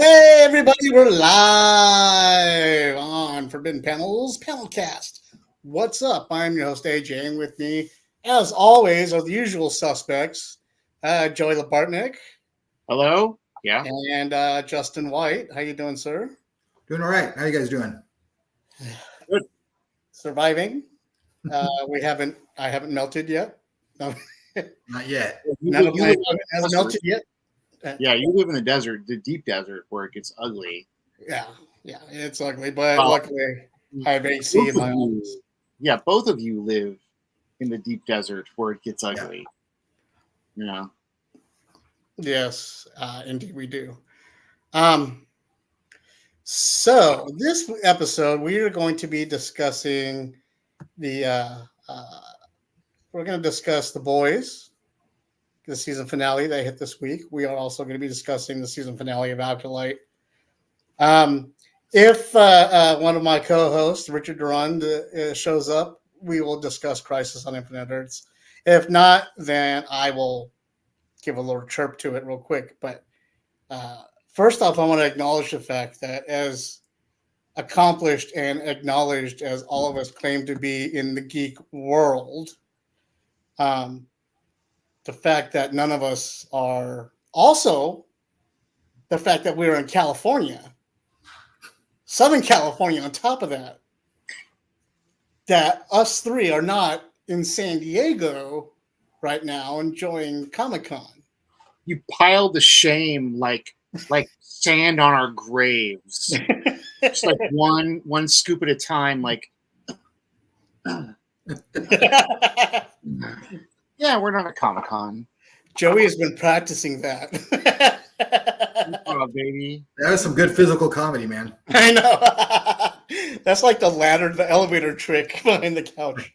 Hey, everybody, we're live on Forbidden Panels PanelCast. What's up? I'm your host, AJ, and with me, as always, are the usual suspects, Joey Labartnick. Hello? Yeah. And Justin White. How you doing, sir? Doing all right. How you guys doing? Good. Surviving. I haven't melted yet. No. Not yet. None of my equipment has melted yet. Yeah, you live in the desert, the deep desert, where it gets ugly. Yeah, it's ugly, but luckily I have AC in my office. Yeah, both of you live in the deep desert where it gets ugly. Yeah. Yes, indeed we do. So this episode we are going to be discussing we're going to discuss The Boys, the season finale that hit this week. We are also going to be discussing the season finale of Acolyte. If one of my co-hosts, Richard Durand, shows up, we will discuss Crisis on Infinite Earths. If not, then I will give a little chirp to it real quick. But first off, I want to acknowledge the fact that as accomplished and acknowledged as all of us claim to be in the geek world, the fact that none of us are also the fact that we're in California, Southern California on top of that us three are not in San Diego right now enjoying Comic-Con. You piled the shame like sand on our graves. Just like one scoop at a time, like yeah, we're not at Comic-Con. Joey has been practicing that. Oh, baby. That was some good physical comedy, man. I know. That's like the ladder, the elevator trick behind the couch.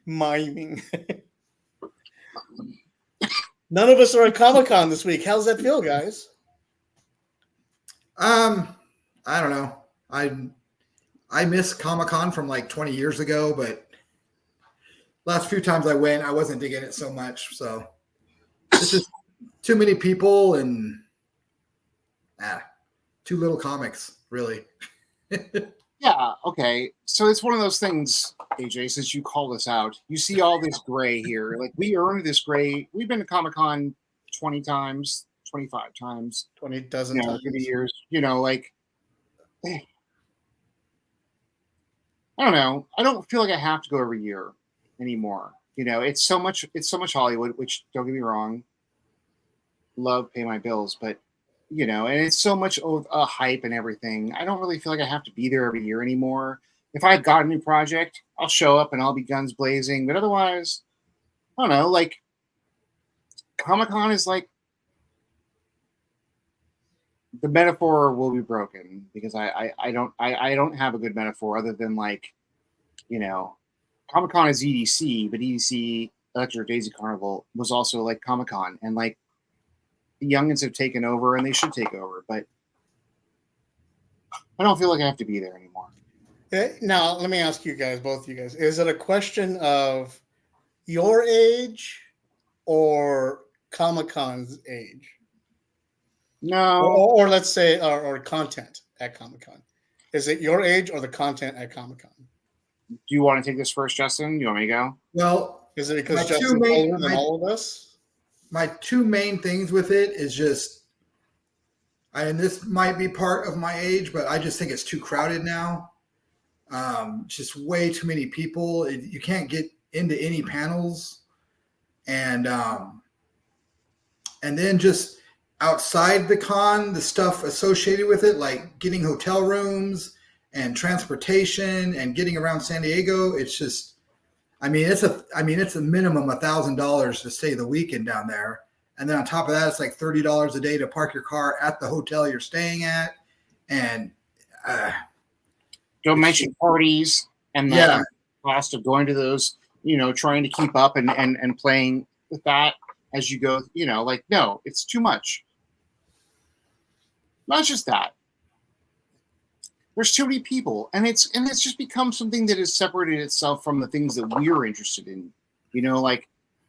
Miming. None of us are at Comic-Con this week. How's that feel, guys? I don't know. I miss Comic-Con from like 20 years ago, but last few times I went, I wasn't digging it so much. So it's just too many people and too little comics, really. Yeah, okay. So it's one of those things, AJ, since you called us out, you see all this gray here. Like, we earned this gray. We've been to Comic-Con 20 times, 25 times. 20 dozen times. Through the years. Like, I don't know. I don't feel like I have to go every year anymore. It's so much Hollywood, which, don't get me wrong, love, pay my bills, but and it's so much of a hype and everything. I don't really feel like I have to be there every year anymore. If I've got a new project, I'll show up and I'll be guns blazing. But otherwise, I don't know. Like, Comic-Con is like, the metaphor will be broken because I don't have a good metaphor other than like, Comic-Con is EDC, but EDC Electric Daisy Carnival was also like Comic-Con, and like, the youngins have taken over and they should take over, but I don't feel like I have to be there anymore. Now, let me ask you guys, both of you guys, is it a question of your age or Comic-Con's age? No. Or let's say, or content at Comic-Con. Is it your age or the content at Comic-Con? Do you want to take this first, Justin? You want me to go? Well, is it because Justin's older than all of us? My two main things with it is just, and this might be part of my age, but I just think it's too crowded now. Just way too many people. You can't get into any panels, and then just outside the con, the stuff associated with it, like getting hotel rooms and transportation and getting around San Diego. It's just, it's a minimum $1,000 to stay the weekend down there. And then on top of that, it's like $30 a day to park your car at the hotel you're staying at. And don't mention parties and the cost of going to those, trying to keep up and playing with that as you go, no, it's too much. Not just that. There's too many people, and it's just become something that has separated itself from the things that we're interested in. Like,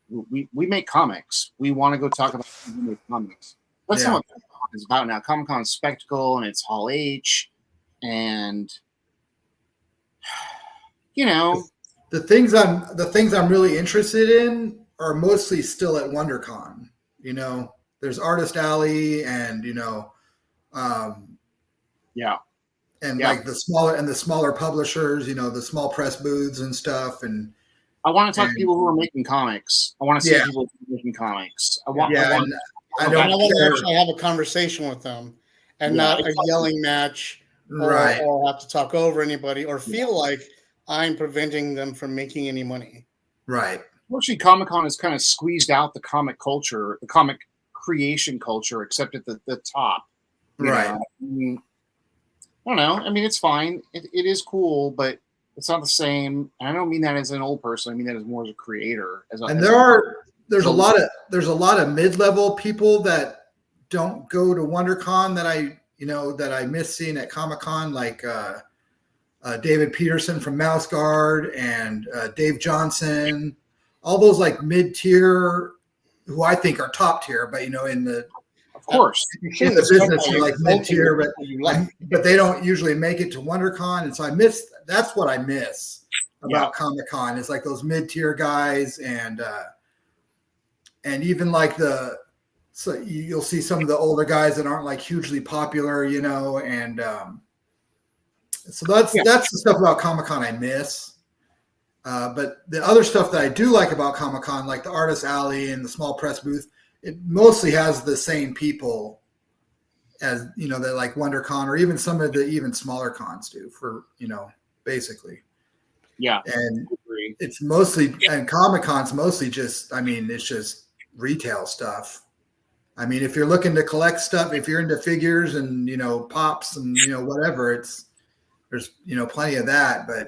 we make comics. We want to go talk about we make comics. That's not what Comic-Con is about now. Comic-Con is spectacle, and it's Hall H, and you know, the things I'm really interested in are mostly still at WonderCon. You know, there's Artist Alley, and like the smaller publishers, the small press booths and stuff. And I want to talk to people who are making comics. I want to see people who are making comics. I want to actually have a conversation with them, and not a yelling match, or have to talk over anybody, or feel like I'm preventing them from making any money. Right. Actually, Comic-Con has kind of squeezed out the comic culture, the comic creation culture, except at the top. Right. I don't know. I mean, it's fine. It is cool, but it's not the same. And I don't mean that as an old person. I mean that as more as a creator. There's a lot of mid-level people that don't go to WonderCon that I miss seeing at Comic-Con, like David Peterson from Mouse Guard and Dave Johnson, all those like mid-tier who I think are top tier, but in the of course in the business are like mid-tier, but they don't usually make it to WonderCon, and so that's what I miss about Comic-Con is like those mid-tier guys, and even like so you'll see some of the older guys that aren't like hugely popular, and so that's the stuff about Comic-Con I miss. But the other stuff that I do like about Comic-Con, like the Artist Alley and the small press booth, it mostly has the same people as, that like WonderCon or even some of the even smaller cons do for, basically. Yeah. And it's mostly, and Comic-Con's mostly just, it's just retail stuff. If you're looking to collect stuff, if you're into figures and, pops and, whatever, there's, plenty of that, but,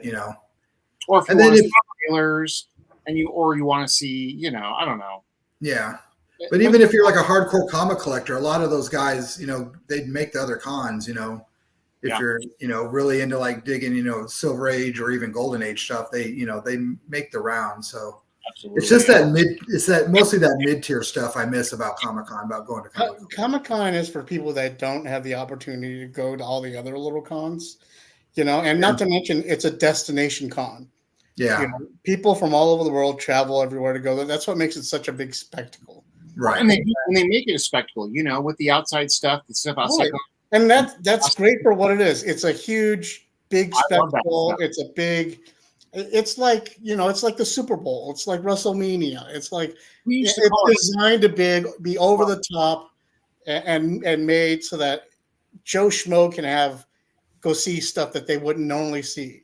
or if you want to see trailers and you want to see, I don't know. Yeah. But even if you're like a hardcore comic collector, a lot of those guys, they'd make the other cons, if you're, really into like digging, Silver Age or even Golden Age stuff, they make the round. So it's just mostly that mid-tier stuff I miss about Comic-Con, about going to Comic-Con. Comic-Con is for people that don't have the opportunity to go to all the other little cons, and not to mention it's a destination con. Yeah. People from all over the world travel everywhere to go. That's what makes it such a big spectacle. Right. And they make it a spectacle, with the outside stuff, the stuff outside. Right. And that's great for what it is. It's a huge, big spectacle. It's like, it's like the Super Bowl. It's like WrestleMania. It's like, it's designed to be over the top and made so that Joe Schmo can go see stuff that they wouldn't normally see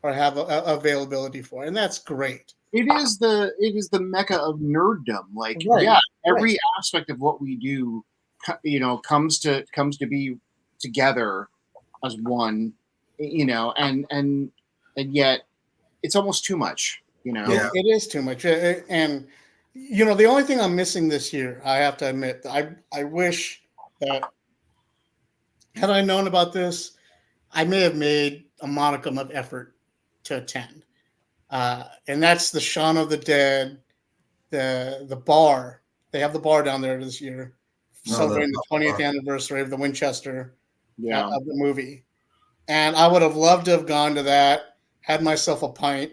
or have availability for. And that's great. It is the mecca of nerddom. Like, every aspect of what we do, comes to be together as one, and yet it's almost too much, It is too much. And, the only thing I'm missing this year, I have to admit, I wish that had I known about this, I may have made a modicum of effort to attend. And that's the Shaun of the Dead, the bar. They have the bar down there this year, celebrating the 20th anniversary of the Winchester of the movie. And I would have loved to have gone to that, had myself a pint.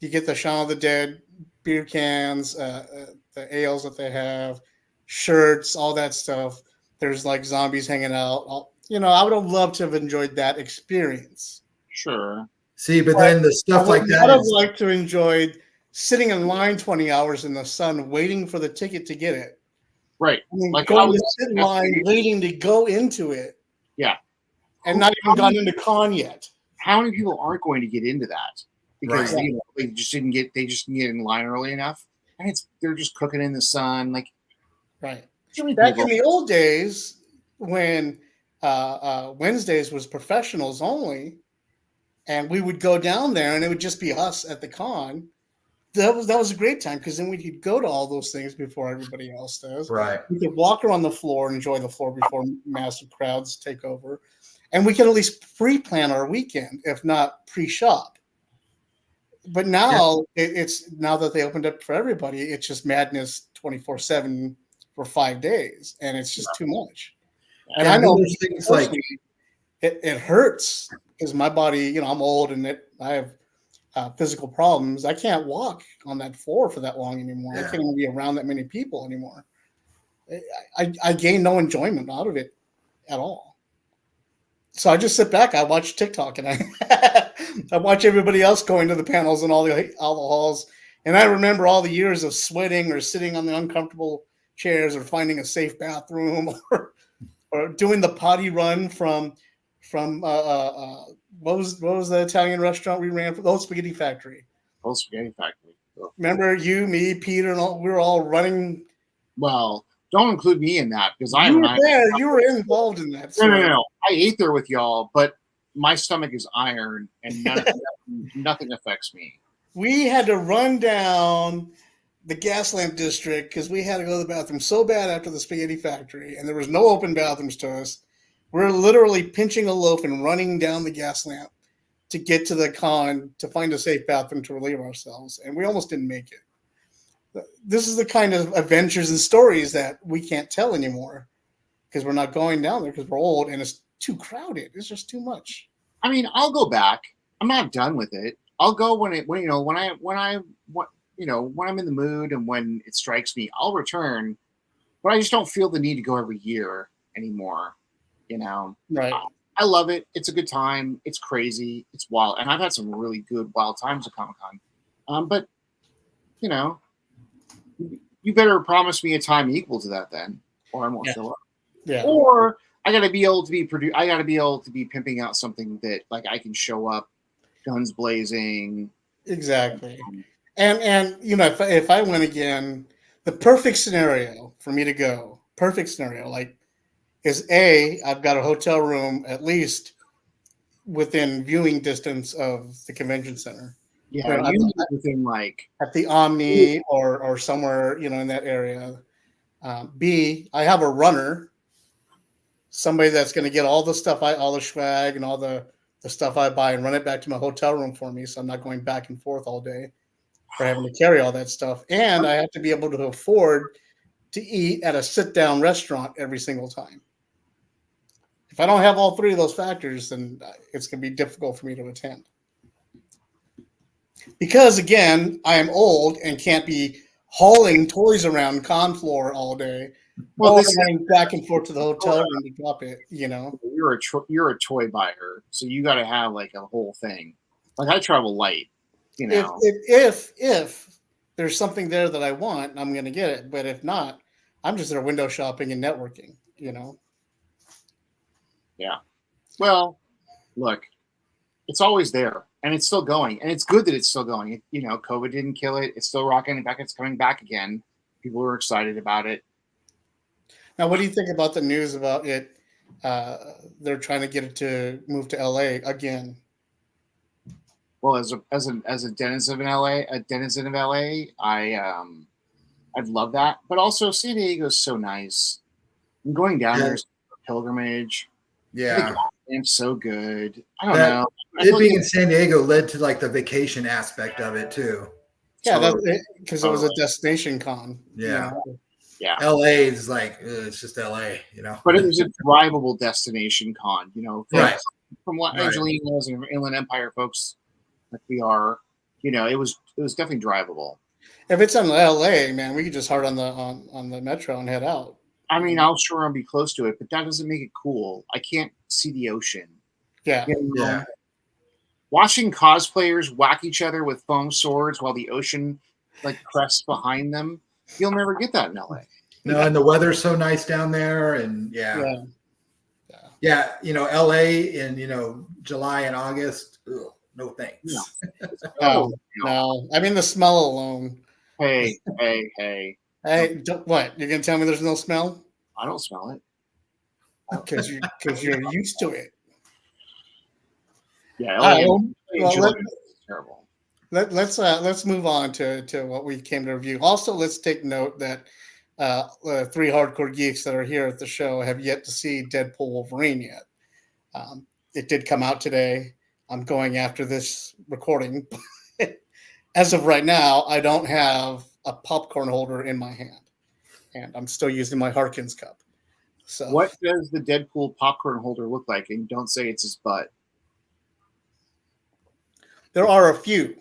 You get the Shaun of the Dead beer cans, the ales that they have, shirts, all that stuff. There's like zombies hanging out. I would have loved to have enjoyed that experience. Sure. See, but then the stuff like that. I would have liked to enjoy sitting in line 20 hours in the sun, waiting for the ticket to get it. Right. Like going to sit in line, waiting to go into it. Yeah. And not even gone into con yet. How many people aren't going to get into that? Because they just didn't get in line early enough. And they're just cooking in the sun. Like, right. Back in the old days when Wednesdays was professionals only, and we would go down there and it would just be us at the con. That was a great time because then we could go to all those things before everybody else does. Right. We could walk around the floor and enjoy the floor before massive crowds take over. And we can at least pre-plan our weekend, if not pre-shop. But now it's now that they opened up for everybody, it's just madness 24/7 for 5 days, and it's just too much. And I And then know there's things like it hurts because my body, I'm old and I have physical problems. I can't walk on that floor for that long anymore. I Yeah. can't even be around that many people anymore. I gain no enjoyment out of it at all. So I just sit back. I watch TikTok and I watch everybody else going to the panels and all the halls. And I remember all the years of sweating or sitting on the uncomfortable chairs or finding a safe bathroom or doing the potty run from what was the Italian restaurant we ran for the old Spaghetti Factory. Old Spaghetti Factory. Oh. Remember you, me, Peter, and all we were all running. Well, don't include me in that because You were there. You were involved in that. No. I ate there with y'all, but my stomach is iron, and nothing affects me. We had to run down the gas lamp district because we had to go to the bathroom so bad after the Spaghetti Factory, and there was no open bathrooms to us. We're literally pinching a loaf and running down the gas lamp to get to the con to find a safe bathroom to relieve ourselves, and we almost didn't make it. This is the kind of adventures and stories that we can't tell anymore because we're not going down there because we're old and it's too crowded. It's just too much. I mean, I'll go back. I'm not done with it. I'll go when I'm in the mood and when it strikes me, I'll return. But I just don't feel the need to go every year anymore. Right. I love it. It's a good time. It's crazy. It's wild, and I've had some really good wild times at Comic-Con. But you better promise me a time equal to that then, or I won't show up. Yeah. Or I got to be able to be I got to be able to be pimping out something that like I can show up, guns blazing. Exactly. And if I went again, the perfect scenario for me to go, is I've got a hotel room at least within viewing distance of the convention center. Yeah, within like at the Omni or somewhere in that area. B, I have a runner, somebody that's going to get all the stuff all the swag and all the stuff I buy and run it back to my hotel room for me, so I'm not going back and forth all day or having to carry all that stuff. And I have to be able to afford to eat at a sit-down restaurant every single time. If I don't have all three of those factors, then it's going to be difficult for me to attend. Because, again, I am old and can't be hauling toys around con floor all day. Well, running back and forth to the hotel room to drop it, You're a toy buyer, so you got to have like a whole thing. Like I travel light, If there's something there that I want, I'm going to get it. But if not, I'm just there window shopping and networking, Yeah. Well, look, it's always there and it's still going, and it's good that it's still going. COVID didn't kill it. It's still rocking back. It's coming back again. People are excited about it. Now, what do you think about the news about it? They're trying to get it to move to LA again. Well, as a denizen of LA, I'd love that. But also, San Diego is so nice. I'm going down there is a pilgrimage. Yeah, it's so good. I don't know. It being in San Diego led to like the vacation aspect of it too. Yeah, because it was a destination con. Yeah. Yeah, LA is like it's just LA, But it was a drivable destination con, right? From what Angelinos and Inland Empire folks like we are, it was definitely drivable. If it's in LA, man, we could just hard on the metro and head out. I mean, I'll sure be close to it, but that doesn't make it cool. I can't see the ocean. Yeah, yeah. Watching cosplayers whack each other with foam swords while the ocean like crests behind them. You'll never get that in LA. No, and the weather's so nice down there, and yeah. LA in July and August. Ugh, no thanks. No. No. I mean the smell alone. Hey. What? You're gonna tell me there's no smell? I don't smell it. Because you're used to it. Yeah, LA terrible. Let's move on to what we came to review. Also, let's take note that three hardcore geeks that are here at the show have yet to see Deadpool Wolverine yet. It did come out today. I'm going after this recording. as of right now, I don't have a popcorn holder in my hand, and I'm still using my Harkins cup. So What does the Deadpool popcorn holder look like? And don't say it's his butt. there are a few.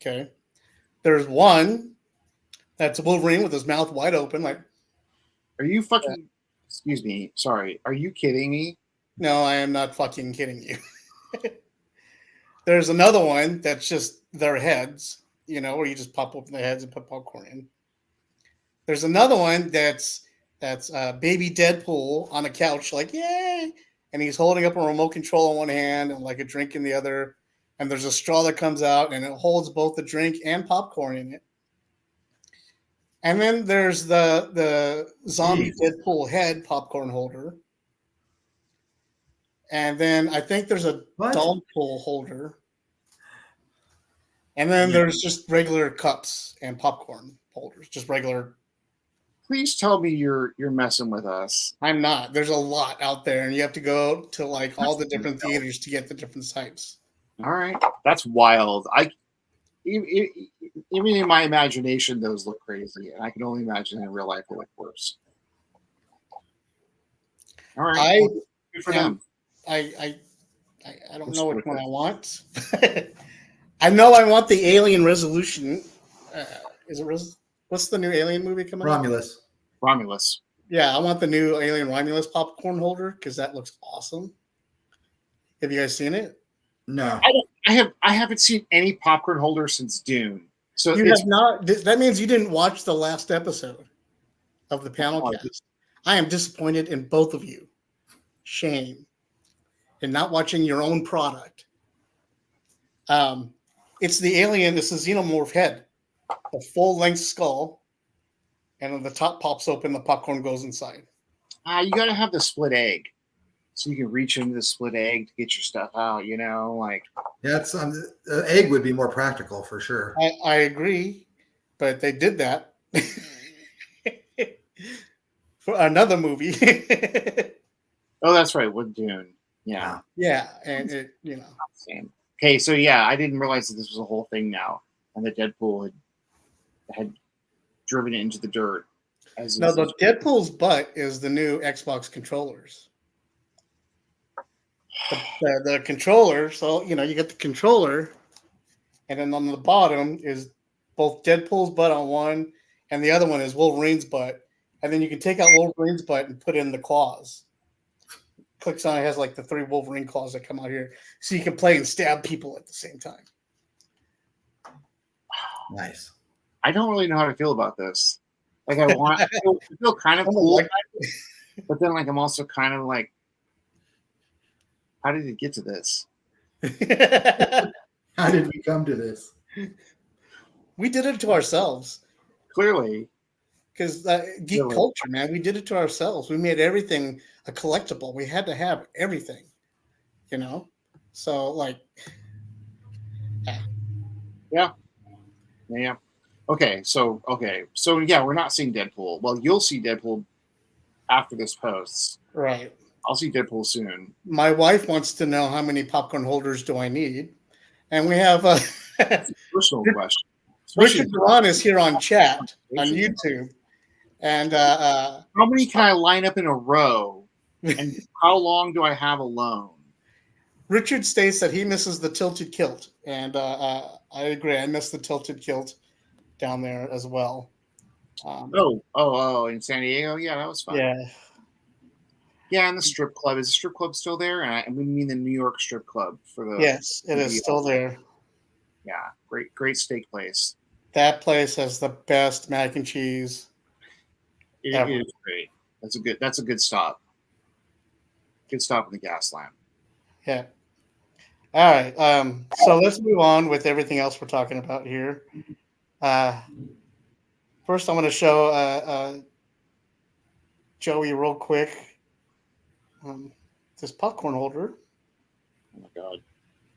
Okay, there's one that's Wolverine with his mouth wide open, like, Are you fucking? Excuse me. Sorry. Are you kidding me? no, I am not fucking kidding you. There's another one that's just their heads, where you just pop open the heads and put popcorn in. There's another one that's baby Deadpool on a couch, like, yay, and he's holding up a remote control in one hand and like a drink in the other, and there's a straw that comes out and it holds both the drink and popcorn in it. And then there's the zombie Deadpool head popcorn holder. And then I think there's a Deadpool holder. And then there's just regular cups and popcorn holders, just regular. Please tell me you're messing with us. I'm not. There's a lot out there, and you have to go to like all the different theaters to get the different types. All right, that's wild. Even in my imagination, those look crazy, and I can only imagine in real life they look worse. All right, good for them. I don't know which one I want. I know I want the Alien Resolution. Is it what's the new Alien movie coming out? Romulus. Yeah, I want the new Alien Romulus popcorn holder because that looks awesome. Have you guys seen it? No. I haven't seen any popcorn holder since Dune. So you have not. That means you didn't watch the last episode of the PanelCast. I am disappointed in both of you. Shame in not watching your own product. It's the alien. It's a xenomorph head, a full-length skull, and on the top pops open. The popcorn goes inside. You got to have the split egg, so you can reach into the split egg to get your stuff out. Like that's the egg would be more practical for sure. I agree, but they did that for another movie. Oh, that's right, with Dune. Yeah, and it same. Okay, so yeah, I didn't realize that this was a whole thing now, and that Deadpool had driven it into the dirt. No, the Deadpool's butt is the new Xbox controllers. The controller, so you get the controller, and then on the bottom is both Deadpool's butt on one, and the other one is Wolverine's butt, and then you can take out Wolverine's butt and put in the claws. Clicks on it, has like the 3 Wolverine claws that come out here, so you can play and stab people at the same time. Nice. I don't really know how to feel about this. Like I feel kind of cool, but then like I'm also kind of like, how did it get to this? How did we come to this? We did it to ourselves. Clearly. Because geek culture, man, we did it to ourselves. We made everything a collectible. We had to have everything, So, like, yeah. Okay, so yeah, we're not seeing Deadpool. Well, you'll see Deadpool after this posts. Right. I'll see Deadpool soon. My wife wants to know how many popcorn holders do I need, and we have a personal question. Richard Duran is here on chat on YouTube. And how many can I line up in a row? And how long do I have alone? Richard states that he misses the tilted kilt, and I agree. I miss the tilted kilt down there as well. In San Diego, yeah, that was fun. Yeah, and the strip club, is the strip club still there? And we mean the New York strip club for the. Yes, it is still there. Yeah, great steak place. That place has the best mac and cheese. It is great. That's a good stop. Good stop in the gas lamp. Yeah. All right. So let's move on with everything else we're talking about here. First, I'm going to show Joey real quick this popcorn holder. Oh my God.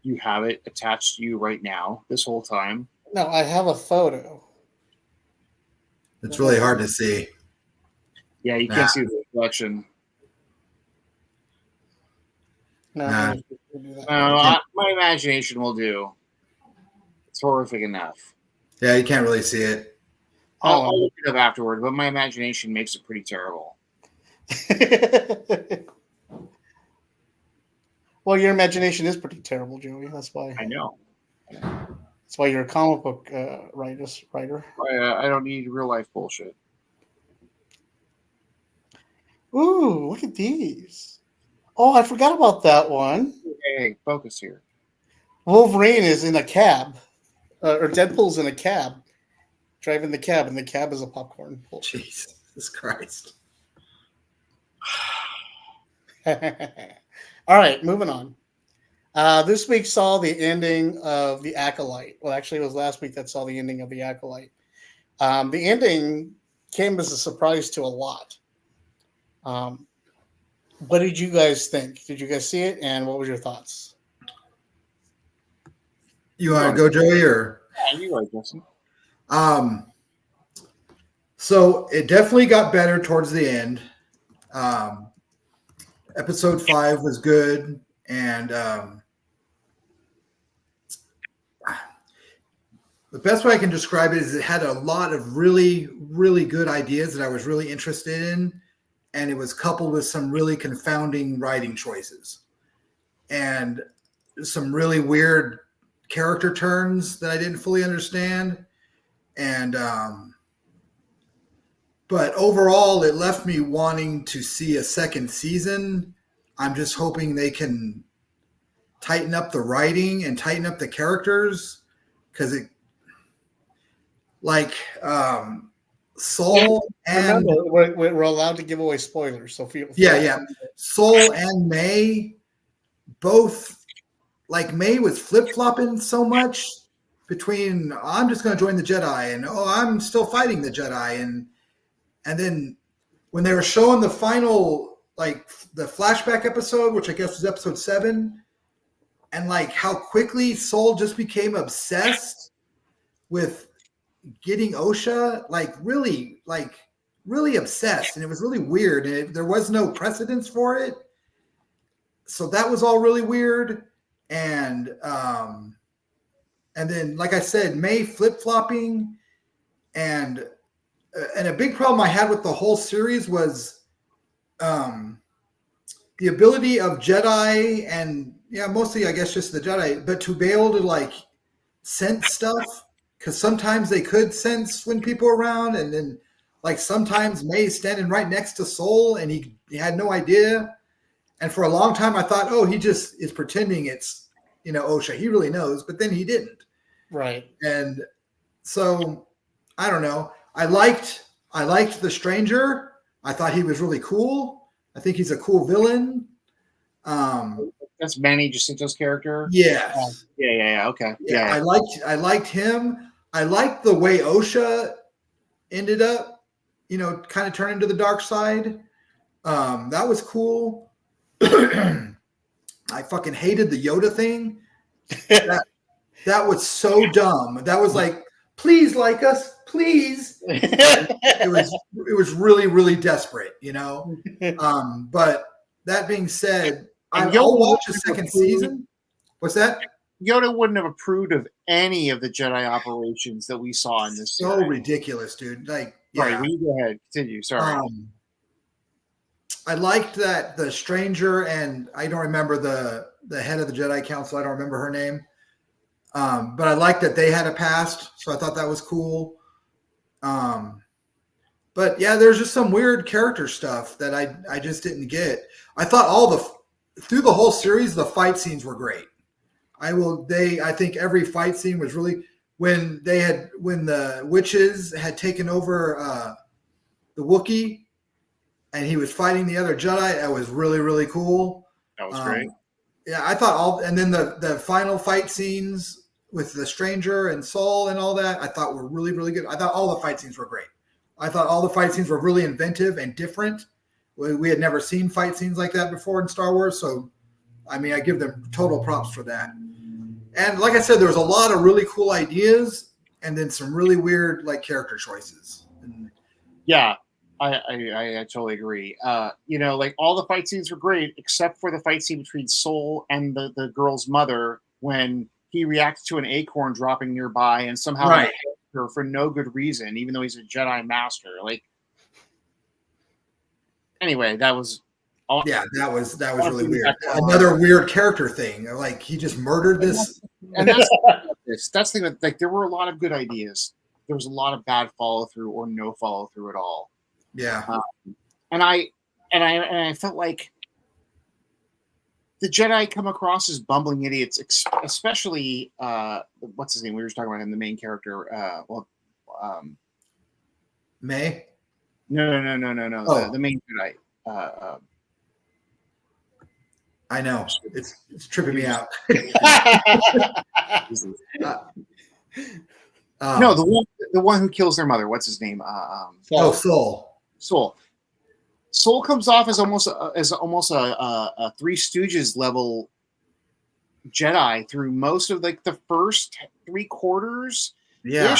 You have it attached to you right now this whole time? No, I have a photo. It's really hard to see. Yeah, you can't see the reflection. No, my imagination will do. It's horrific enough. Yeah, you can't really see it. I'll look it up afterward, but my imagination makes it pretty terrible. Well, your imagination is pretty terrible, Joey. That's why. I know. That's why you're a comic book writer. I don't need real life bullshit. Ooh, look at these. Oh, I forgot about that one. Hey, focus here. Wolverine is in a cab, or Deadpool's in a cab, driving the cab, and the cab is a popcorn. Jesus Christ. All right, moving on. This week saw the ending of The Acolyte. Well, actually, it was last week that saw the ending of The Acolyte. The ending came as a surprise to a lot. What did you guys think? Did you guys see it, and what was your thoughts? You want to go, Joey, or? Yeah, you are, Justin. So it definitely got better towards the end. Episode 5 was good, and the best way I can describe it is it had a lot of really, really good ideas that I was really interested in, and it was coupled with some really confounding writing choices and some really weird character turns that I didn't fully understand. And but overall, it left me wanting to see a second season. I'm just hoping they can tighten up the writing and tighten up the characters, because it, like, Soul and remember, we're allowed to give away spoilers, so feel Soul and May both, like, May was flip-flopping so much between I'm just going to join the Jedi and I'm still fighting the Jedi, and then when they were showing the final, like, the flashback episode, which I guess was episode 7, and like how quickly Soul just became obsessed with getting Osha, like really obsessed, and it was really weird, and there was no precedence for it, so that was all really weird. And then, like I said, May flip-flopping, and a big problem I had with the whole series was the ability of Jedi, and mostly I guess just the Jedi, but to be able to like sense stuff, because sometimes they could sense when people are around, and then like sometimes May's standing right next to Soul and he had no idea. And for a long time I thought, he just is pretending it's Osha. He really knows, but then he didn't. Right. And so I don't know. I liked the Stranger. I thought he was really cool. I think he's a cool villain. That's Manny Jacinto's character. Yes. Yeah. Okay. Yeah. I liked him. I liked the way Osha ended up, kind of turning to the dark side. That was cool. I fucking hated the Yoda thing. That was so dumb. That was like, please like us, please. It was really, really desperate, But that being said, I'll watch a second season. What's that? Yoda wouldn't have approved of any of the Jedi operations that we saw in this. So ridiculous, dude. Like, sorry, will you go ahead? Continue. Sorry. I liked that the Stranger, and I don't remember the head of the Jedi Council. I don't remember her name. But I liked that they had a past, so I thought that was cool. But yeah, there's just some weird character stuff that I just didn't get. I thought through the whole series, the fight scenes were great. I think every fight scene was really, when the witches had taken over the Wookiee and he was fighting the other Jedi, that was really, really cool. That was great. Yeah, I thought and then the final fight scenes with the Stranger and Soul and all that, I thought were really, really good. I thought all the fight scenes were great. I thought all the fight scenes were really inventive and different. We had never seen fight scenes like that before in Star Wars, so I mean, I give them total props for that. And like I said, there was a lot of really cool ideas, and then some really weird like character choices. Yeah, I totally agree. Like all the fight scenes were great, except for the fight scene between Soul and the girl's mother when he reacts to an acorn dropping nearby and somehow Right. her for no good reason, even though he's a Jedi Master. Like, anyway, that was all. Yeah, that was Wanna really bring weird. back one Another weird character thing. Like he just murdered this. And that's the thing that, like, there were a lot of good ideas. There was a lot of bad follow through or no follow through at all. Yeah. And I felt like the Jedi come across as bumbling idiots, especially what's his name? We were just talking about him, the main character. May. No. Oh. The main Jedi. I know. It's tripping me out. No, the one who kills their mother. What's his name? Soul. Soul comes off as almost a Three Stooges level Jedi through most of like the first 3/4. Yeah.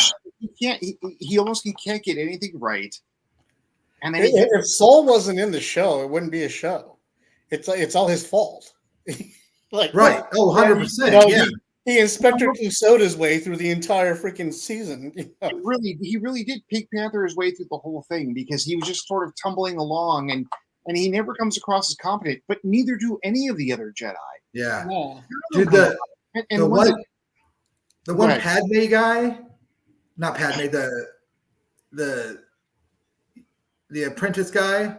He almost can't get anything right. And then if Soul wasn't in the show, it wouldn't be a show. It's all his fault. Like Right. Oh, 100%. Yeah. He Inspector Clouseau'd his way through the entire freaking season. He really did Pink Panther his way through the whole thing because he was just sort of tumbling along and he never comes across as competent, but neither do any of the other Jedi. Yeah. Yeah. Dude, the one Padme guy, not Padme, the apprentice guy.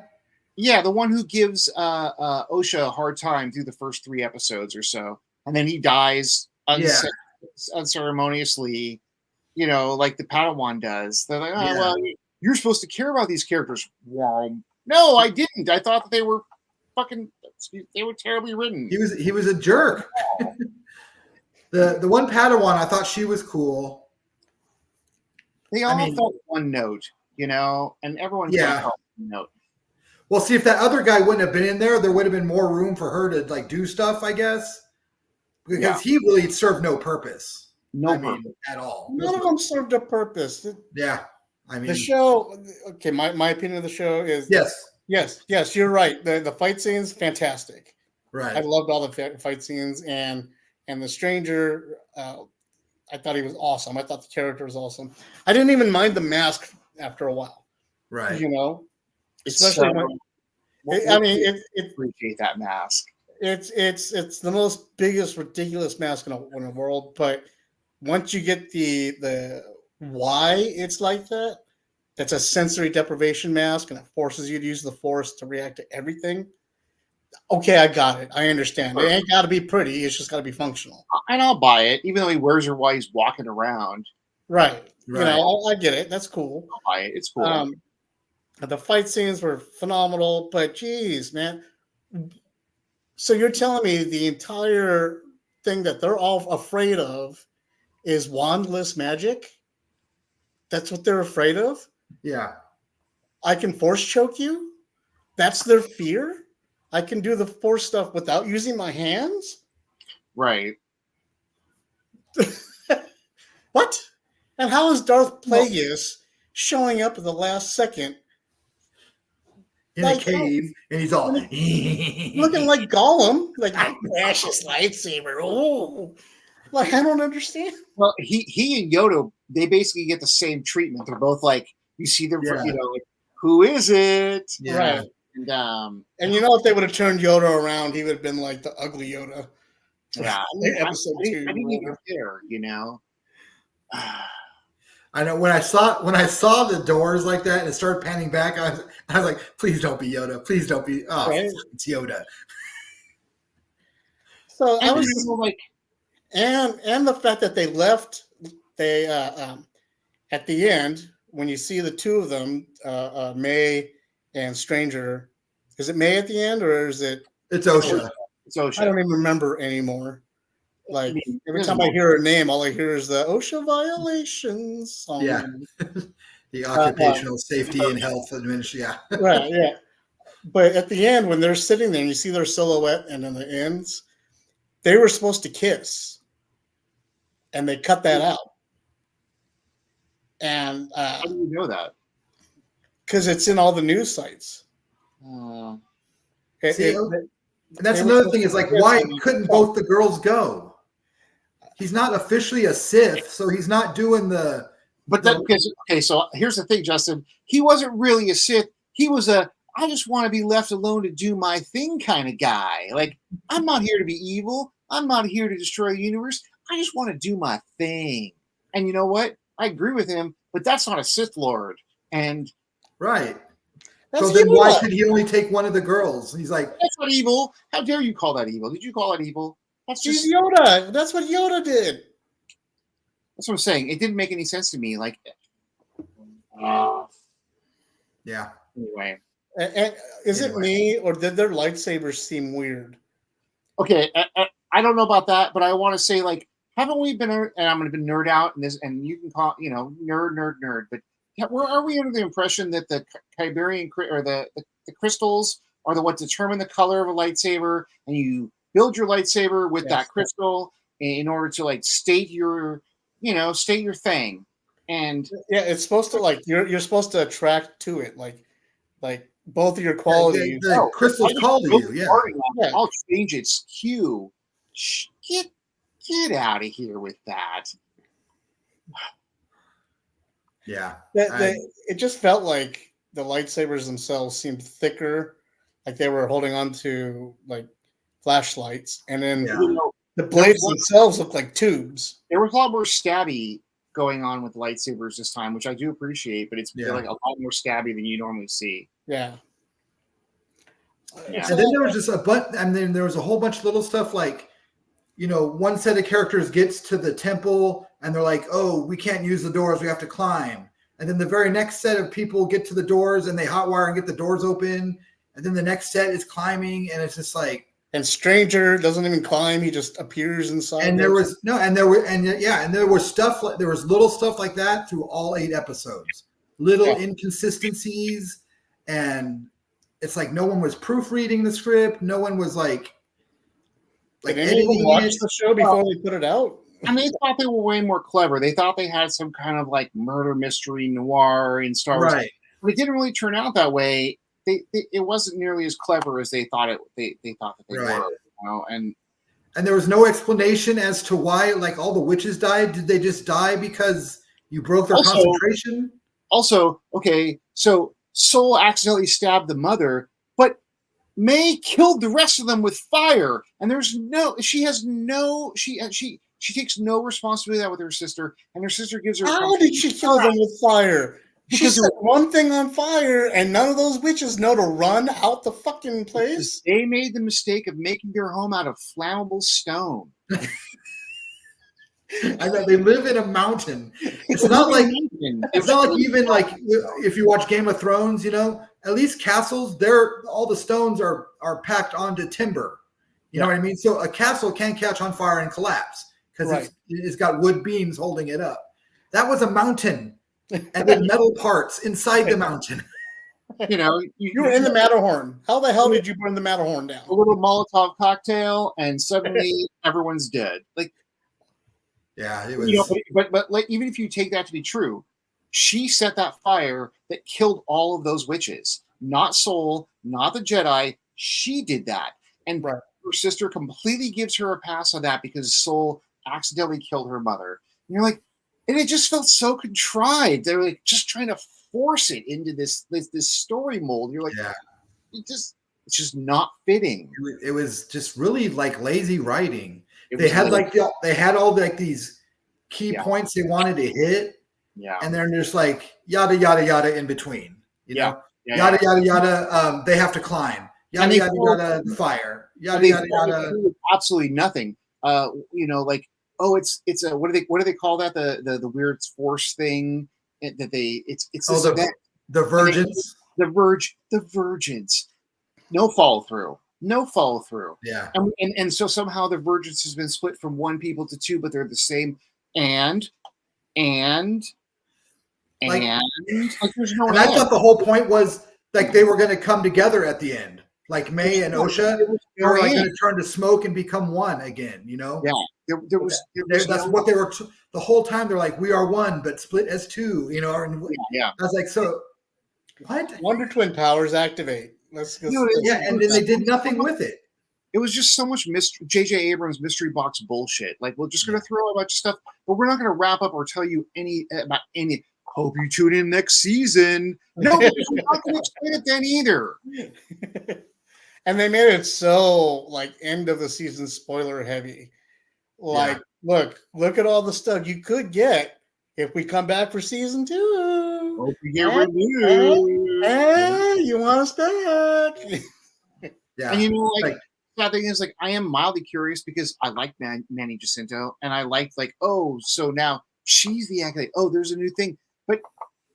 Yeah, the one who gives Osha a hard time through the first 3 episodes or so, and then he dies unceremoniously, like the Padawan does. They're like, well, you're supposed to care about these characters. Wow. No, I didn't. I thought that they were terribly written. He was a jerk. The one Padawan, I thought she was cool. They all felt one note, and everyone felt one note. Well, see, if that other guy wouldn't have been in there would have been more room for her to like do stuff, I guess, because he really served no purpose. At all. None of them served a purpose. Yeah, the show. Okay, my opinion of the show is yes. You're right. The fight scenes, fantastic. Right. I loved all the fight scenes, and the stranger. I thought he was awesome. I thought the character was awesome. I didn't even mind the mask after a while. Right. Especially when appreciate that mask. It's the most biggest ridiculous mask in the world, but once you get the why it's like that, that's a sensory deprivation mask and it forces you to use the Force to react to everything. Okay, I got it. I understand. It ain't got to be pretty. It's just got to be functional. And I'll buy it, even though he wears her while he's walking around. Right. I get it. That's cool. I'll buy it. It's cool. The fight scenes were phenomenal, but geez, man. So you're telling me the entire thing that they're all afraid of is wandless magic? That's what they're afraid of? Yeah. I can Force choke you? That's their fear? I can do the Force stuff without using my hands? Right. What? And how is Darth Plagueis showing up at the last second? In a cave, and he's all looking like Gollum, like precious lightsaber. Oh, like I don't understand. Well, he and Yoda, they basically get the same treatment. They're both like, you see them, like, who is it? Yeah. Right. And if they would have turned Yoda around, he would have been like the ugly Yoda. Yeah, episode 2. I didn't even care, I know when I saw the doors like that and it started panning back, I was like, please don't be Yoda. Please don't be. Oh, right. It's Yoda. So I was like, and the fact that they left, at the end when you see the two of them, May and Stranger, is it May at the end or is it? It's Osha. It's Osha. I don't even remember anymore. Like every time I hear her name, all I hear is the OSHA violations song. Yeah, the occupational safety and health administration. Yeah, right. Yeah, but at the end, when they're sitting there, and you see their silhouette, and then the ends, they were supposed to kiss, and they cut that out. And how do you know that? Because it's in all the news sites. And that's another thing. Is like, why couldn't both the girls go? he's not officially a Sith, so he's not doing the. But that okay. So here's the thing, Justin. He wasn't really a Sith. He was a I just want to be left alone to do my thing kind of guy. Like, I'm not here to be evil. I'm not here to destroy the universe. I just want to do my thing. And you know what? I agree with him, but that's not a Sith Lord. And right. That's So then evil. why could he only take one of the girls? He's like, that's not evil. How dare you call that evil? Did you call that evil? That's He's just Yoda. That's what Yoda did. that's what I'm saying. It didn't make any sense to me. Like, yeah. anyway. And is it me, or did their lightsabers seem weird? Okay, I don't know about that, but I want to say, like, haven't we been? And I'm going to be nerd out, and this, and you can call, nerd. But are we under the impression that the Kyberian or the crystals are the what determine the color of a lightsaber, and you build your lightsaber with that crystal in order to like state your thing, and yeah, it's supposed to like you're supposed to attract to it, like both of your qualities. The crystals call to you. Yeah. I'll change its hue. Get out of here with that. Yeah. It just felt like the lightsabers themselves seemed thicker, like they were holding on to like flashlights, and then the blades themselves looked like tubes. There was a lot more stabby going on with lightsabers this time, which I do appreciate, but it's like a lot more stabby than you normally see. Yeah. And then there was just and then there was a whole bunch of little stuff like, one set of characters gets to the temple and they're like, oh, we can't use the doors, we have to climb. And then the very next set of people get to the doors and they hotwire and get the doors open. And then the next set is climbing, and it's just like. And Stranger doesn't even climb; he just appears inside. And there was stuff like there was little stuff like that through all 8 episodes. Little inconsistencies, and it's like no one was proofreading the script. No one was like did anyone watch the show before they put it out? And they thought they were way more clever. They thought they had some kind of like murder mystery noir in Star Wars. Right. But it didn't really turn out that way. It wasn't nearly as clever as they thought they thought that they were. And there was no explanation as to why like all the witches died. Did they just die because you broke their concentration? Also, okay, so Soul accidentally stabbed the mother, but May killed the rest of them with fire, and she takes no responsibility for that with her sister, and her sister gives her. How did she kill them with fire? She set one thing on fire, and none of those witches know to run out the fucking place. They made the mistake of making their home out of flammable stone. I know they live in a mountain. It's not like even like if you watch Game of Thrones, at least castles, all the stones are packed onto timber. You know what I mean? So a castle can't catch on fire and collapse because it's got wood beams holding it up. That was a mountain, and then metal parts inside the mountain. You were in the Matterhorn. How the hell did you burn the Matterhorn down? A little Molotov cocktail, and suddenly everyone's dead. Like. Yeah, it was. But like, even if you take that to be true, she set that fire that killed all of those witches. Not Soul, not the Jedi. She did that, and her sister completely gives her a pass on that because Soul accidentally killed her mother. And you're like, and it just felt so contrived. They were like just trying to force it into this story mold. You're like, it's just not fitting. It was just really like lazy writing. They had all like these key points they wanted to hit, and then there's like yada yada yada in between, yada yada yada. They have to climb, yada yada yada. Fire, yada yada yada. Absolutely nothing. Like it's a what do they call that? The weird force thing that it's the virgins, the virgins. No follow through. Yeah. And so somehow the Virgins has been split from 1 people to 2, but they're the same. And like there's no and I thought the whole point was like they were going to come together at the end. Like May and Osha were like going to turn to smoke and become one again, Yeah. There was that's what they were the whole time. They're like, we are one, but split as 2, And I was like, so what? Wonder Twin powers activate. Let's go. And then they did nothing with it. it was just so much mystery. J.J. Abrams mystery box bullshit. Like, we're just going to throw a bunch of stuff, but we're not going to wrap up or tell you about any. Hope you tune in next season. No, because we're not going to explain it then either. And they made it so like end of the season spoiler heavy. Like, look at all the stuff you could get if we come back for season 2. Hope you get renewed. Hey, you want us back? Yeah. And you know, like that thing is like I am mildly curious because I like Manny Jacinto, and I like oh, so now she's the acolyte. Oh, there's a new thing, but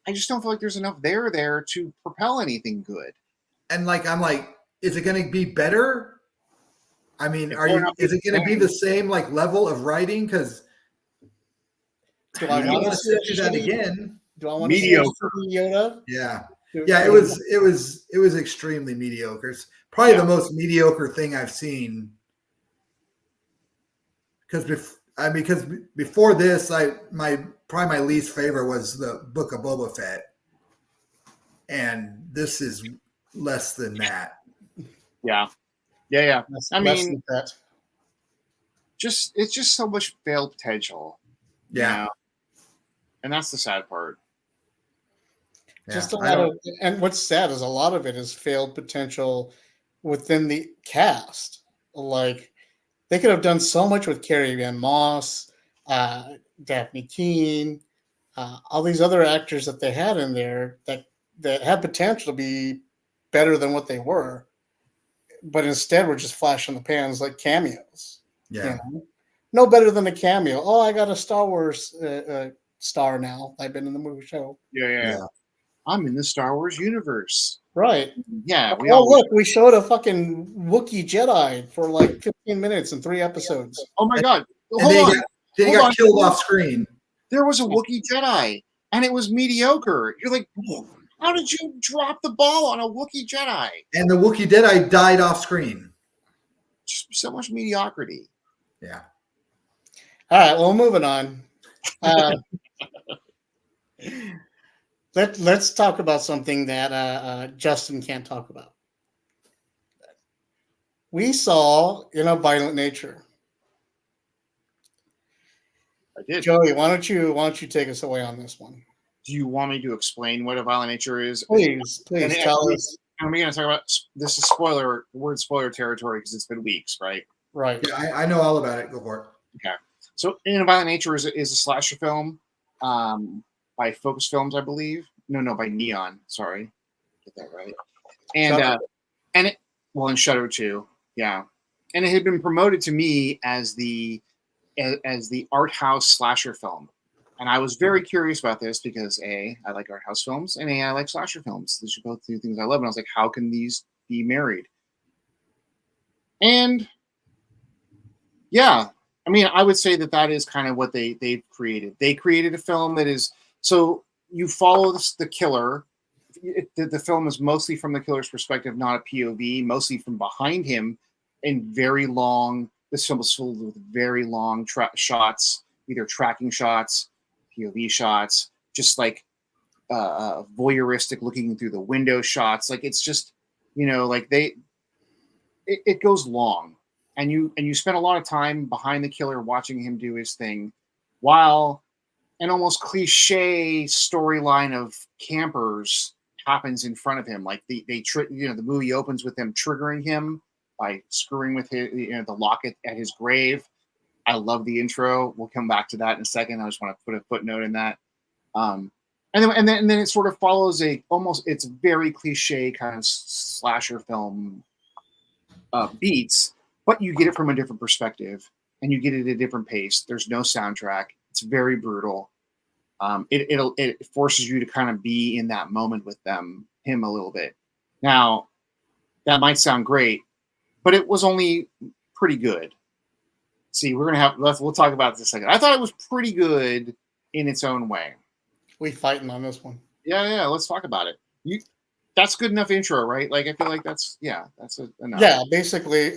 I just don't feel like there's enough there to propel anything good. And like I'm like, is it going to be better? I mean, is it going to be the same like level of writing? Because do I want to do that again? Do I want to see Yoda? Yeah. Yeah, it was extremely mediocre. It's probably the most mediocre thing I've seen. Because before this, probably my least favorite was the Book of Boba Fett, and this is less than that. Yeah. I mean, it's just so much failed potential. Yeah, you know? And that's the sad part. Just a lot of, and what's sad is a lot of it is failed potential within the cast. Like they could have done so much with Carrie Ann Moss, Daphne Keane, all these other actors that they had in there that had potential to be better than what they were, but instead we're just flash in the pans like cameos. Yeah, you know? No better than a cameo. Oh, I got a Star Wars star now. I've been in the movie show. Yeah. I'm in the Star Wars universe. Right. Yeah. Look, we showed a fucking Wookiee Jedi for like 15 minutes in 3 episodes. Oh my God. They got killed off screen. There was a Wookiee Jedi, and it was mediocre. You're like, how did you drop the ball on a Wookiee Jedi? And the Wookiee Jedi died off screen. Just so much mediocrity. Yeah. All right, well, moving on. Let's talk about something that Justin can't talk about. We saw in A Violent Nature. I did. Joey, why don't you take us away on this one? Do you want me to explain what A Violent Nature is? Please tell us. And we're going to talk about this is word spoiler territory because it's been weeks, right? Right. Yeah, I know all about it. Go for it. Okay. So, In a Violent Nature is a slasher film by Focus Films, I believe. No, by Neon. Sorry, get that right. And Shudder too. Yeah, and it had been promoted to me as the art house slasher film, and I was very curious about this because I like art house films, and I like slasher films. These are both two things I love, and I was like, how can these be married? And yeah, I mean, I would say that is kind of what they've created. They created a film that is so you follow the killer. The film is mostly from the killer's perspective, not a POV, mostly from behind him in very long. This film is filled with very long shots, either tracking shots, POV shots, just like voyeuristic looking through the window shots. Like it's just, like it goes long. And you spend a lot of time behind the killer watching him do his thing while an almost cliche storyline of campers happens in front of him. Like the movie opens with them triggering him by screwing with his, the locket at his grave. I love the intro. We'll come back to that in a second. I just want to put a footnote in that. And then it sort of follows it's very cliche kind of slasher film beats, but you get it from a different perspective and you get it at a different pace. There's no soundtrack. It's very brutal. It forces you to kind of be in that moment with him a little bit. Now, that might sound great, but it was only pretty good. See, we'll talk about this in a second. I thought it was pretty good in its own way. We fighting on this one. Yeah. Let's talk about it. That's good enough intro, right? Like I feel like that's enough. Yeah, basically,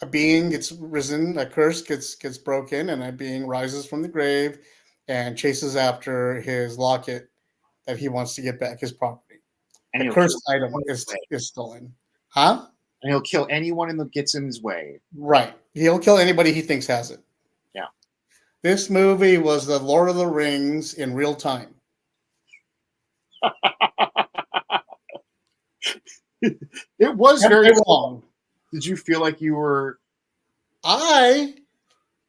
a being gets risen, a curse gets broken, and a being rises from the grave and chases after his locket that he wants to get back his property. And the cursed item is stolen. Huh? And he'll kill anyone that gets in his way. Right. He'll kill anybody he thinks has it. Yeah. This movie was the Lord of the Rings in real time. It was Am very I wrong. Did you feel like you were? My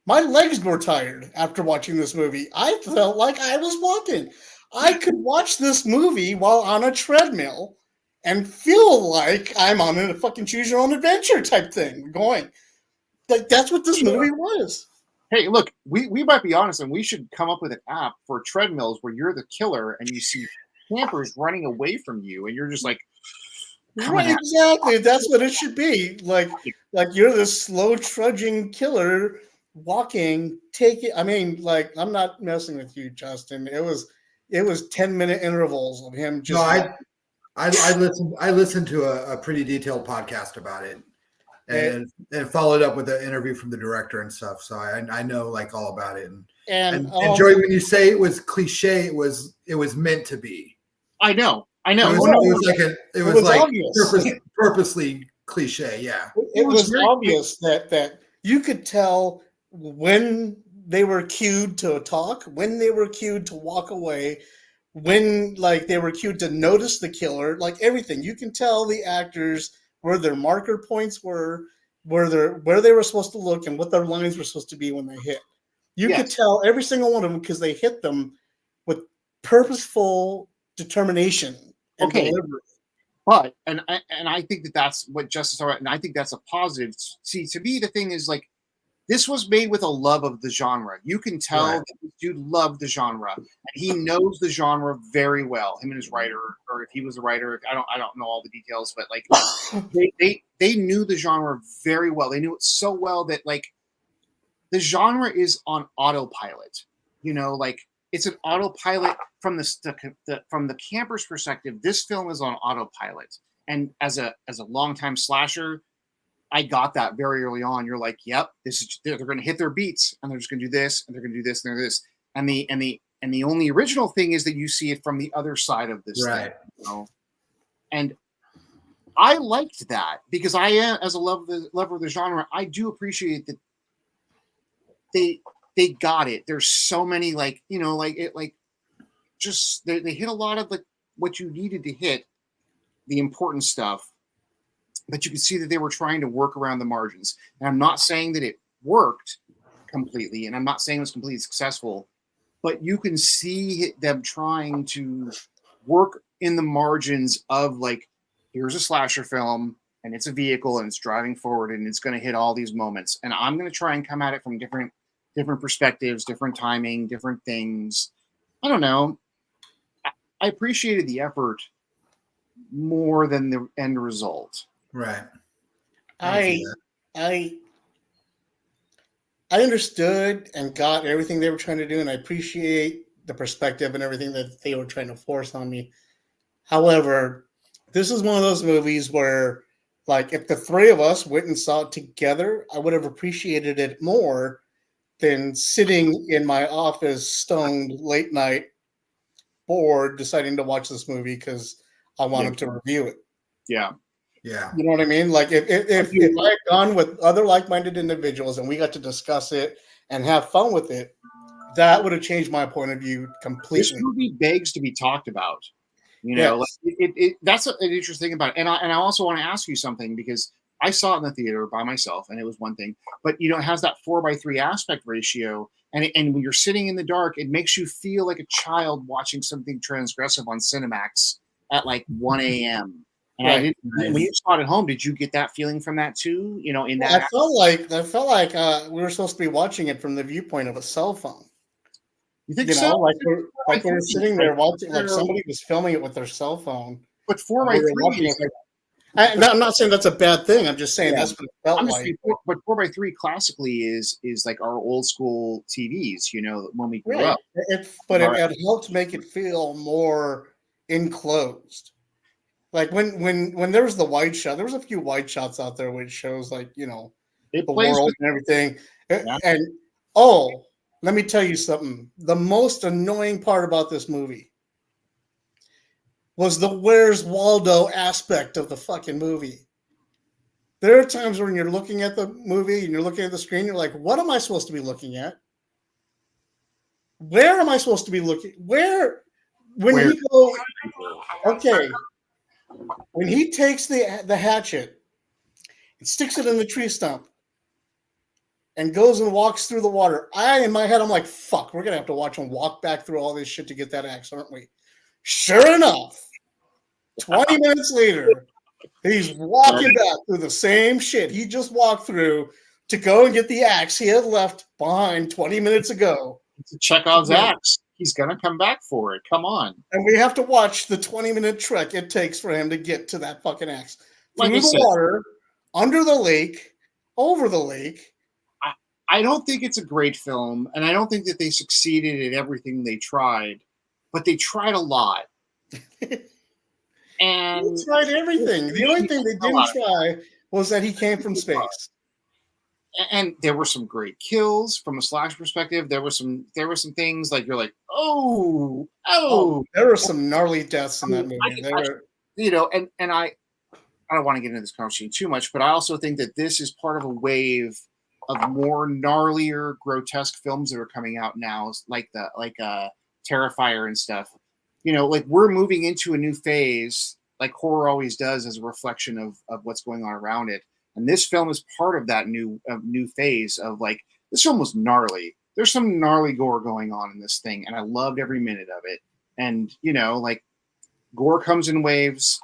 legs were tired after watching this movie. I felt like I was walking. I could watch this movie while on a treadmill and feel like I'm on a fucking choose your own adventure type thing going. That's what this movie was. Hey, look, we might be honest, and we should come up with an app for treadmills where you're the killer and you see campers running away from you, and you're just like, right, exactly. That's what it should be. Like you're this slow trudging killer walking. Take it. I mean, like I'm not messing with you, Justin. It was 10-minute intervals of him just. No, I listened to a pretty detailed podcast about it. And followed up with an interview from the director and stuff. So I know like all about it. And Joey, when you say it was cliche, it was meant to be. I know. It was like purposely cliche. Yeah. It was obvious that you could tell when they were cued to talk, when they were cued to walk away, when like they were cued to notice the killer, like everything. You can tell the actors where their marker points were, where they were supposed to look, and what their lines were supposed to be when they hit. You could tell every single one of them because they hit them with purposeful determination and delivery. But and I think that's what Justice Alright, and I think that's a positive. See, to me, the thing is like this was made with a love of the genre. You can tell that this dude loved the genre, and he knows the genre very well. Him and his writer, or if he was a writer, I don't know all the details, but like they knew the genre very well. They knew it so well that like the genre is on autopilot. You know, like it's an autopilot from from the camper's perspective. This film is on autopilot, and as a longtime slasher, I got that very early on. You're like, yep, they're going to hit their beats, and they're just going to do this, and they're going to do this, and they're this, and the only original thing is that you see it from the other side of this thing, you know? And I liked that because I am, as a lover of the genre, I do appreciate that they got it. There's so many like, you know, like it, like just they hit a lot of like what you needed to hit, the important stuff. But you could see that they were trying to work around the margins. And I'm not saying that it worked completely, and I'm not saying it was completely successful, but you can see them trying to work in the margins of like, here's a slasher film, and it's a vehicle, and it's driving forward, and it's going to hit all these moments. And I'm going to try and come at it from different perspectives, different timing, different things. I don't know. I appreciated the effort more than the end result. Right. I understood and got everything they were trying to do, and I appreciate the perspective and everything that they were trying to force on me. However, this is one of those movies where, like, if the three of us went and saw it together, I would have appreciated it more than sitting in my office stoned late night, bored, deciding to watch this movie because I wanted to review it. Yeah. Yeah. You know what I mean? Like if I had gone with other like-minded individuals and we got to discuss it and have fun with it, that would have changed my point of view completely. This movie begs to be talked about. You know, like that's an interesting thing about it. And I also want to ask you something because I saw it in the theater by myself and it was one thing, but you know, it has that 4:3 aspect ratio. And when you're sitting in the dark, it makes you feel like a child watching something transgressive on Cinemax at like 1 a.m. And when you saw it at home, did you get that feeling from that too? You know, in that I felt like we were supposed to be watching it from the viewpoint of a cell phone. You think so? Know, like we're sitting there watching, like somebody was filming it with their cell phone. But 4:3 is I'm not saying that's a bad thing. I'm just saying that's what it felt like. But 4:3 classically is like our old school TVs, you know, when we grew up. It helped make it feel more enclosed. Like when there was the wide shot, there was a few wide shots out there which shows like, you know, the world and everything. Yeah. And let me tell you something. The most annoying part about this movie was the Where's Waldo aspect of the fucking movie. There are times when you're looking at the movie and you're looking at the screen, you're like, what am I supposed to be looking at? Where am I supposed to be looking? Where? When he goes, okay, when he takes the hatchet and sticks it in the tree stump and goes and walks through the water, in my head, I'm like, fuck, we're going to have to watch him walk back through all this shit to get that axe, aren't we? Sure enough, 20 minutes later, he's walking back through the same shit he just walked through to go and get the axe he had left behind 20 minutes ago. It's Chekhov's axe. He's going to come back for it. Come on. And we have to watch the 20-minute trek it takes for him to get to that fucking axe. Like Through the water, under the lake, over the lake. I don't think it's a great film, and I don't think that they succeeded at everything they tried, but they tried a lot. And They tried everything. The only thing they didn't try was that he came from space. And there were some great kills from a slash perspective. There were some things like you're like, oh. There were some gnarly deaths in that movie. And I don't want to get into this conversation too much, but I also think that this is part of a wave of more gnarlier, grotesque films that are coming out now, like Terrifier and stuff. Like we're moving into a new phase, like horror always does, as a reflection of what's going on around it. And this film is part of that new phase of like, this film was gnarly. There's some gnarly gore going on in this thing, and I loved every minute of it. And like gore comes in waves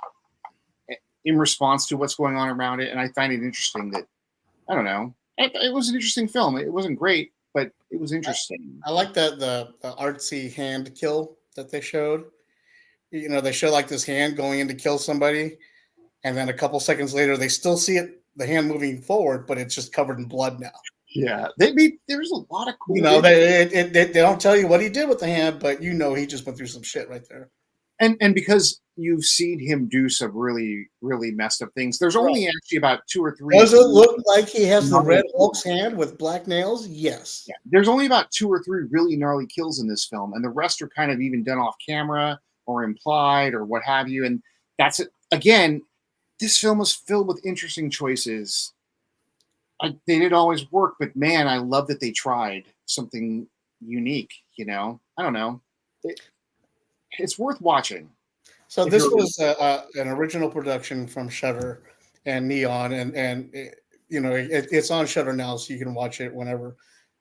in response to what's going on around it, and I find it interesting that, I don't know, it was an interesting film. It wasn't great, but it was interesting. I like that the artsy hand kill that they showed. They show like this hand going in to kill somebody, and then a couple seconds later, they still see the hand moving forward, but it's just covered in blood now. Yeah, there's a lot of cool. They don't tell you what he did with the hand, but he just went through some shit right there. And because you've seen him do some really, really messed up things, there's only actually about 2 or 3. Does it look like he has the Red Hulk's hand with black nails? Yes. Yeah. There's only about 2 or 3 really gnarly kills in this film, and the rest are kind of even done off camera or implied or what have you. And that's it. Again, this film was filled with interesting choices. They didn't always work, but man, I love that they tried something unique. I don't know. It's worth watching. So this was an original production from Shudder and Neon, and it's on Shudder now, so you can watch it whenever.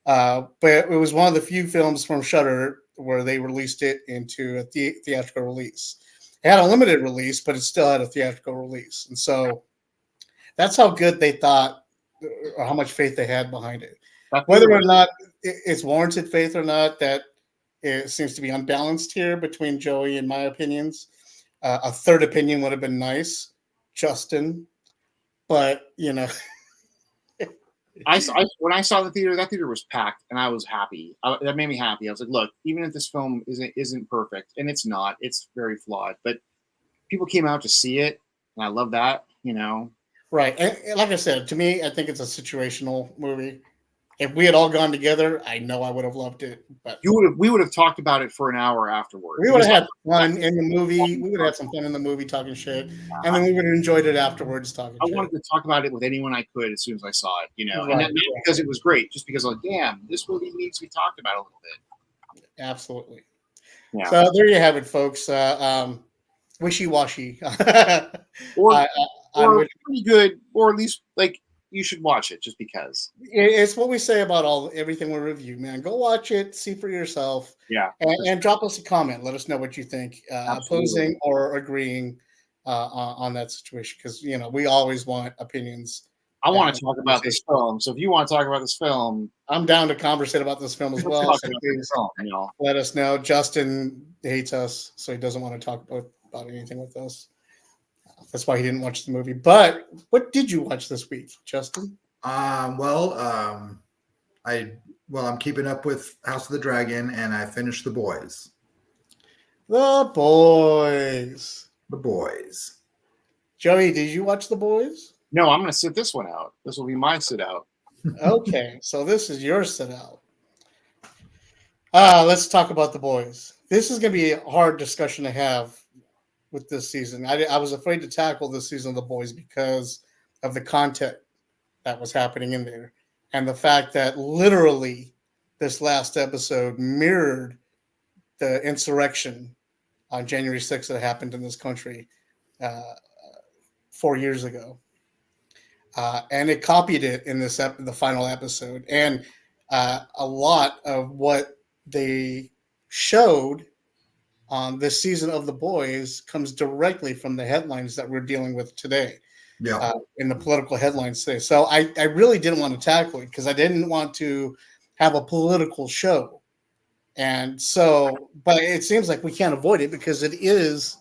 But it was one of the few films from Shudder where they released it into a theatrical release. It had a limited release, but it still had a theatrical release, and so that's how good they thought, or how much faith they had behind it. Whether or not it's warranted faith or not, that it seems to be unbalanced here between Joey and my opinions. A third opinion would have been nice, Justin, but when I saw the theater, that theater was packed, and I was happy. That made me happy. I was like, look, even if this film isn't perfect, and it's not, it's very flawed, but people came out to see it, and I love that. Right, and like I said, to me, I think it's a situational movie. If we had all gone together, I know I would have loved it. But we would have talked about it for an hour afterwards. We would have had fun in the movie. We would have had some fun in the movie talking shit, and then we would have enjoyed it afterwards talking shit. I wanted to talk about it with anyone I could as soon as I saw it, Right. And not because it was great, just because, damn, this movie needs to be talked about a little bit. Absolutely. Yeah. So there you have it, folks. Wishy-washy. or pretty good, or at least you should watch it just because. It's what we say about everything we review, man. Go watch it, see for yourself. Yeah. And drop us a comment. Let us know what you think, opposing or agreeing on that situation, because we always want opinions. I want to talk about this film, so if you want to talk about this film, I'm down to conversate about this film as well. So please let us know. Justin hates us, so he doesn't want to talk about anything with us. That's why he didn't watch the movie. But what did you watch this week, Justin? I'm keeping up with House of the Dragon, and I finished The Boys. The Boys. The Boys. Joey, did you watch The Boys? No, I'm going to sit this one out. This will be my sit out. Okay, so this is your sit out. Let's talk about The Boys. This is going to be a hard discussion to have with this season. I was afraid to tackle this season of The Boys because of the content that was happening in there, and the fact that literally this last episode mirrored the insurrection on January 6th that happened in this country uh, 4 years ago, and it copied it in the final episode, and a lot of what they showed on this season of The Boys comes directly from the headlines that we're dealing with today. Yeah. In the political headlines today. So I really didn't want to tackle it because I didn't want to have a political show. And so, but it seems like we can't avoid it because it is.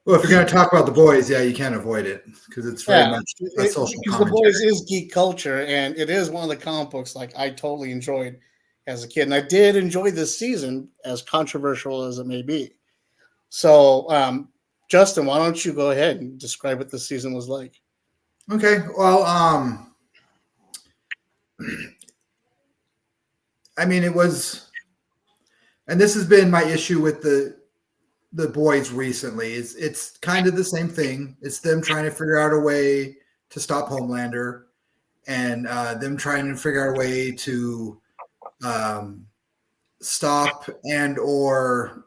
Well, if you're going to talk about The Boys, yeah, you can't avoid it because it's very much a social because commentary. The Boys is geek culture, and it is one of the comic books like I totally enjoyed as a kid. And I did enjoy this season, as controversial as it may be. So, Justin, why don't you go ahead and describe what this season was like? Okay, well, I mean, it was, and this has been my issue with the Boys recently. It's kind of the same thing. It's them trying to figure out a way to stop Homelander, and them trying to figure out a way to stop and or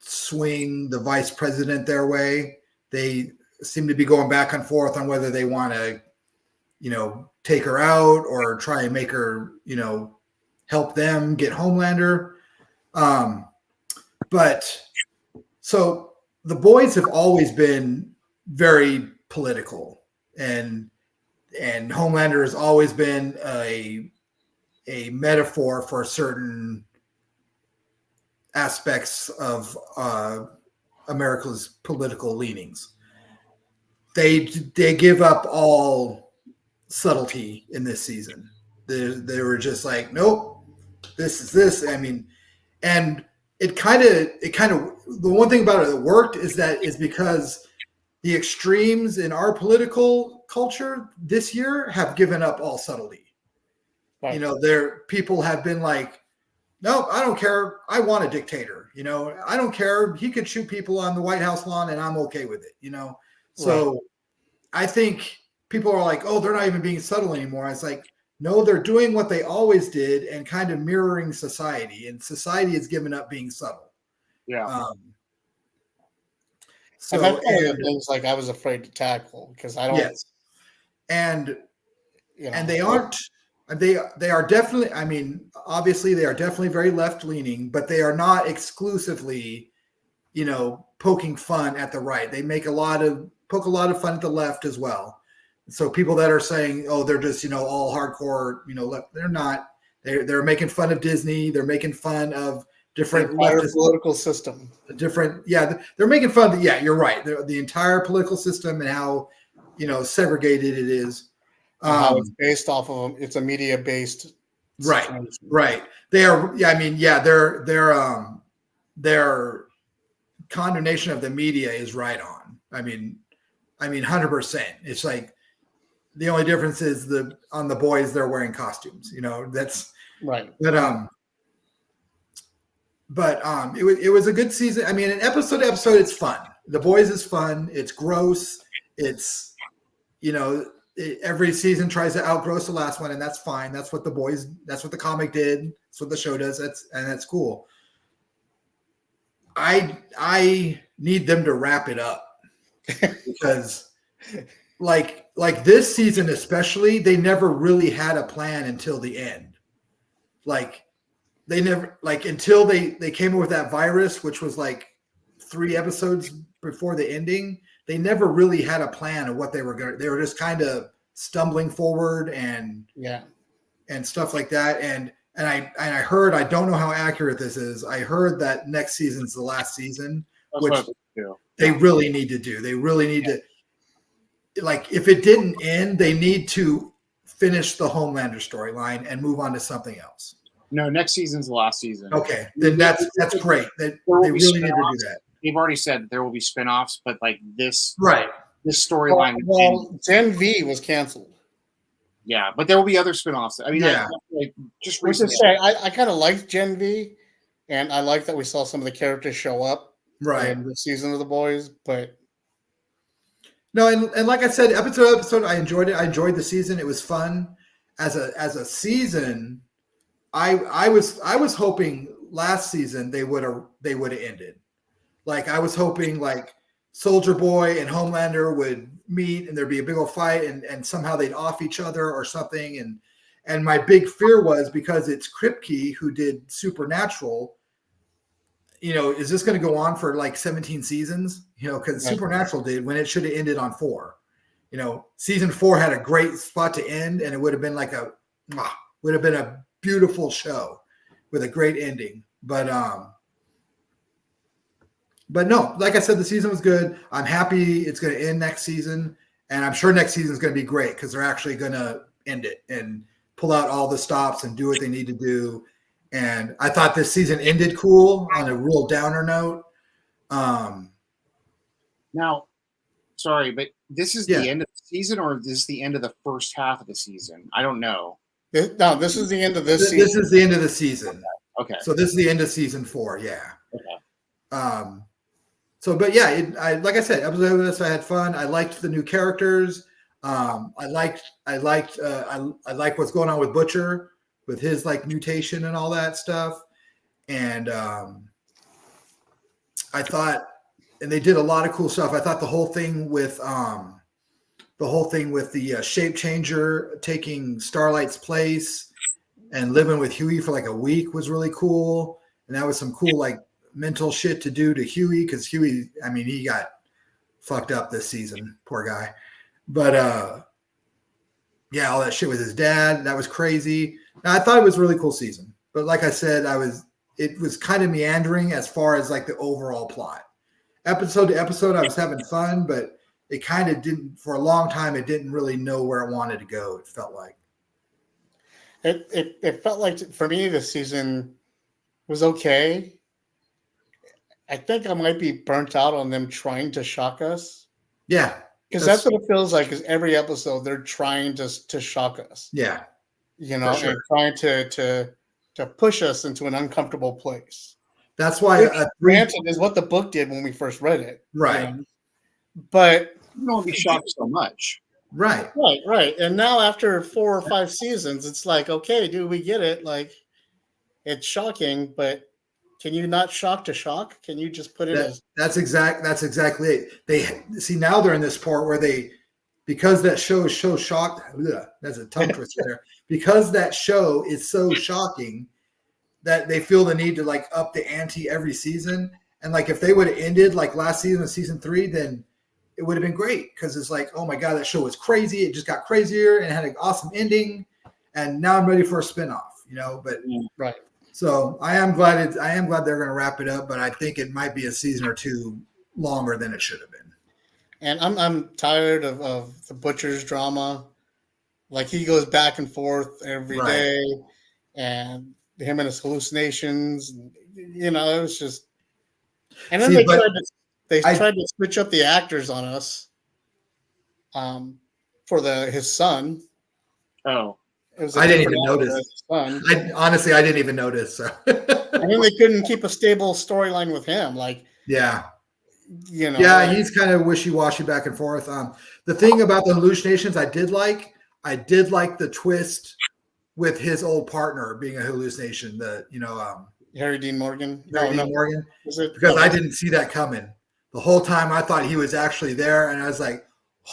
swing the vice president their way. They seem to be going back and forth on whether they want to, take her out or try and make her, help them get Homelander. But so the Boys have always been very political, and Homelander has always been a metaphor for certain aspects of America's political leanings. They give up all subtlety in this season. They were just like, nope, this is this. I mean, and it kind of the one thing about it that worked is because the extremes in our political culture this year have given up all subtlety. Right. People have been like, no, I don't care. I want a dictator. I don't care. He could shoot people on the White House lawn and I'm okay with it. So right. I think people are like, oh, they're not even being subtle anymore. It's like, no, they're doing what they always did and kind of mirroring society, and society has given up being subtle. Yeah. So and that's one of the things like I was afraid to tackle because I don't. Yes. And and they aren't. They are definitely. I mean, obviously, they are definitely very left leaning, but they are not exclusively, poking fun at the right. They poke a lot of fun at the left as well. So people that are saying, oh, they're just all hardcore, left, they're not. They're making fun of Disney. They're making fun of different political system. They're making fun of. Yeah, you're right. The entire political system and how segregated it is. How it's based off of them. It's a media based. Right. They are. Yeah, I mean, yeah, their condemnation of the media is right on. I mean, 100%. It's like the only difference is on the Boys they're wearing costumes. That's right. But it was a good season. I mean, an episode to episode, it's fun. The Boys is fun. It's gross. It's every season tries to outgross the last one, and that's fine. That's what the comic did. That's what the show does. That's cool. I need them to wrap it up because like this season especially, they never really had a plan until the end. Like they never until they came up with that virus, which was like 3 episodes before the ending. They never really had a plan of what they were going to. They were just kind of stumbling forward and stuff like that. And I heard, I don't know how accurate this is. I heard that next season's the last season, which they really need to do. They really need to, if it didn't end, they need to finish the Homelander storyline and move on to something else. No, next season's the last season. Okay, then that's great. They really need to do that. They've already said there will be spinoffs, but this storyline. Well, Gen V was canceled. Yeah, but there will be other spinoffs. I mean, just recently. I kind of liked Gen V, and I like that we saw some of the characters show up in the season of The Boys. But No, and like I said, episode to episode, I enjoyed it. I enjoyed the season. It was fun. As a season, I was hoping last season they would have ended. Like I was hoping like Soldier Boy and Homelander would meet and there'd be a big old fight and somehow they'd off each other or something. And my big fear was because it's Kripke who did Supernatural. Is this going to go on for like 17 seasons? Because Supernatural did when it should have ended on 4. Season 4 had a great spot to end, and it would have been like a beautiful show with a great ending. But no, like I said, the season was good. I'm happy it's going to end next season, and I'm sure next season is going to be great because they're actually going to end it and pull out all the stops and do what they need to do. And I thought this season ended cool on a real downer note. Now, sorry, but this is the end of the season, or is this the end of the first half of the season? I don't know. No, this is the end of this season. This is the end of the season. Okay. So this is the end of season 4. Yeah. Okay. So, but yeah, like I said, episode of this, I had fun. I liked the new characters. I liked what's going on with Butcher with his like mutation and all that stuff. And I thought, and they did a lot of cool stuff. I thought the whole thing with the shape changer taking Starlight's place and living with Huey for like a week was really cool. And that was some cool like mental shit to do to Huey because Huey, I mean, he got fucked up this season, poor guy. But yeah, all that shit with his dad, that was crazy. Now, I thought it was a really cool season, but like I said, it was kind of meandering as far as like the overall plot. Episode to episode, I was having fun, but it kind of didn't, for a long time, it didn't really know where it wanted to go. It felt like it felt like for me this season was okay. I think I might be burnt out on them trying to shock us. Yeah. Because that's what it feels like is every episode they're trying to shock us. Yeah. Sure. And trying to push us into an uncomfortable place. That's why granted is what the book did when we first read it. Right. But you don't be shocked so much. Right. Right. And now after 4 or 5 seasons, it's like, okay, dude, we get it. Like it's shocking, but can you not shock to shock? Can you just put it that's exactly it. They see now they're in this part where because that show is so shocked. That's a tongue twister there. Because that show is so shocking that they feel the need to like up the ante every season. And like if they would have ended like last season of season 3, then it would have been great because it's like, oh my God, that show was crazy. It just got crazier and it had an awesome ending. And now I'm ready for a spinoff, but right. So I am glad they're going to wrap it up, but I think it might be a season or 2 longer than it should have been. And I'm tired of the Butcher's drama. Like he goes back and forth every day, and him and his hallucinations. It was just. And then they tried to switch up the actors on us. For his son. Oh. I didn't even notice. I didn't even notice. So. And then they couldn't keep a stable storyline with him. Like, yeah, he's kind of wishy-washy back and forth. The thing about the hallucinations, I did like the twist with his old partner being a hallucination. Harry Dean Morgan. Morgan. Because I didn't see that coming. The whole time I thought he was actually there, and I was like,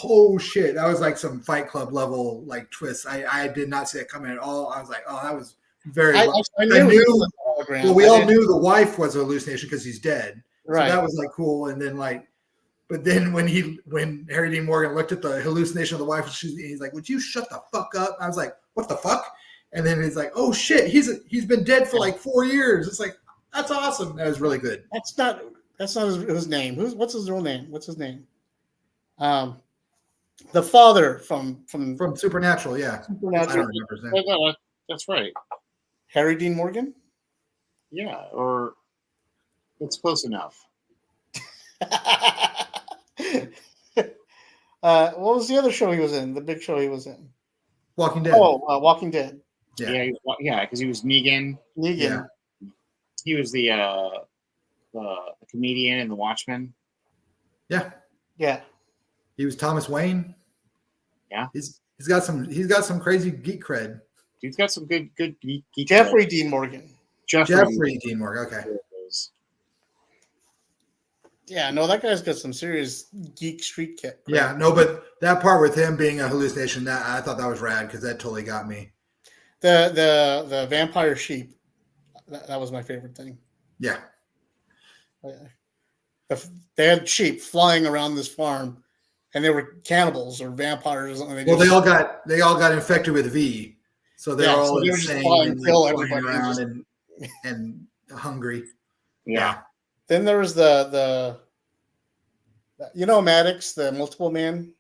oh shit, that was like some Fight Club level like twist. I did not see it coming at all. I was like, oh, that was very I knew well, we all knew the wife was a hallucination because he's dead. Right. So that was like cool. And then but then when Harry Dean Morgan looked at the hallucination of the wife, he's like, would you shut the fuck up? I was like, what the fuck? And then he's like, oh shit, he's been dead for like 4 years. It's like, that's awesome. That was really good. That's not his name. What's his real name? What's his name? The father from Supernatural, yeah. Supernatural. I don't remember his name. No, that's right. Harry Dean Morgan? Yeah, or it's close enough. What was the other show he was in? The big show he was in? Walking Dead. Oh, Walking Dead. Yeah, because he was Negan. Yeah. He was the comedian in The Watchmen. Yeah. Yeah. He was Thomas Wayne. Yeah. He's got some crazy geek cred. He's got some good geek. Jeffrey Dean Morgan. Jeffrey Dean Morgan. Okay. Yeah, no, that guy's got some serious geek street kit. Yeah, no, but that part with him being a hallucination, that I thought that was rad because that totally got me. The vampire sheep, that was my favorite thing. Yeah. They had sheep flying around this farm, and they were cannibals or vampires. And they all got infected with V, so they're all insane and kill like, everybody around and hungry. Yeah. Then there was the Maddox, the multiple man.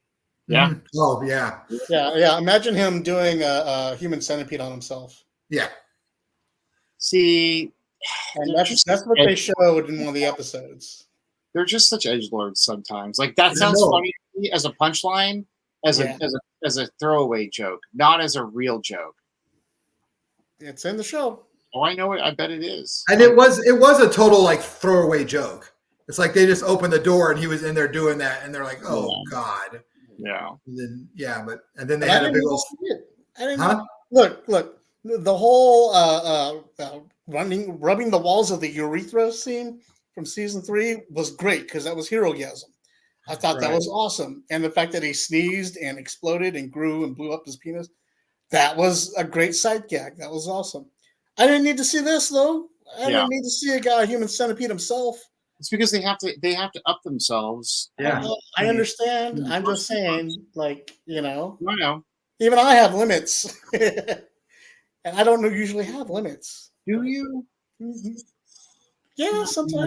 Yeah. Oh yeah. Yeah. Imagine him doing a human centipede on himself. Yeah. See, and that's what they showed in one of the episodes. They're just such edgelords sometimes. Like that sounds funny to me as a punchline, as a throwaway joke, not as a real joke. It's in the show. Oh, I know it. I bet it is. And it was a total like throwaway joke. It's like they just opened the door and he was in there doing that, and they're like, "Oh God." Yeah. And then they had a big old. Look. The whole rubbing the walls of the urethra scene from season 3 was great because that was heroism. I thought that was awesome, and the fact that he sneezed and exploded and grew and blew up his penis, that was a great sight gag. That was awesome. I didn't need to see this though. I didn't need to see a guy, a human centipede himself. It's because they have to up themselves. Yeah, I understand. I'm just saying, like, I know. Even I have limits, and I don't usually have limits. Do you? Mm-hmm. Yeah, sometimes.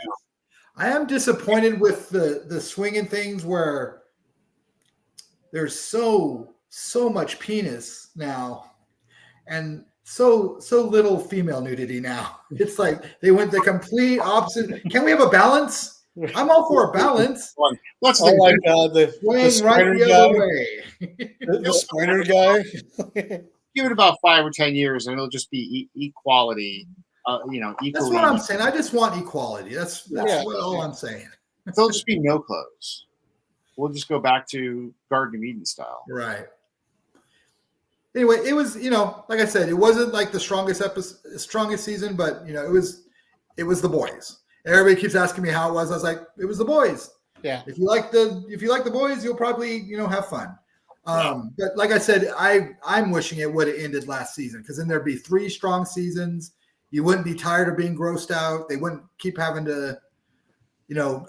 I am disappointed with the swinging things where there's so much penis now, and so little female nudity now. It's like they went the complete opposite. Can we have a balance? I'm all for a balance. What's the my God, the swing right the other way. The spinner guy. Give it about 5 or 10 years, and it'll just be equality. Equally. That's what I'm saying. I just want equality. That's all I'm saying. There'll just be no clothes. We'll just go back to Garden of Eden style. Right. Anyway, it was, like I said, it wasn't like the strongest season, but it was The Boys. Everybody keeps asking me how it was. I was like, it was The Boys. Yeah. If you like The Boys, you'll probably have fun. But like I said, I'm wishing it would have ended last season because then there'd be 3 strong seasons. You wouldn't be tired of being grossed out. They wouldn't keep having to,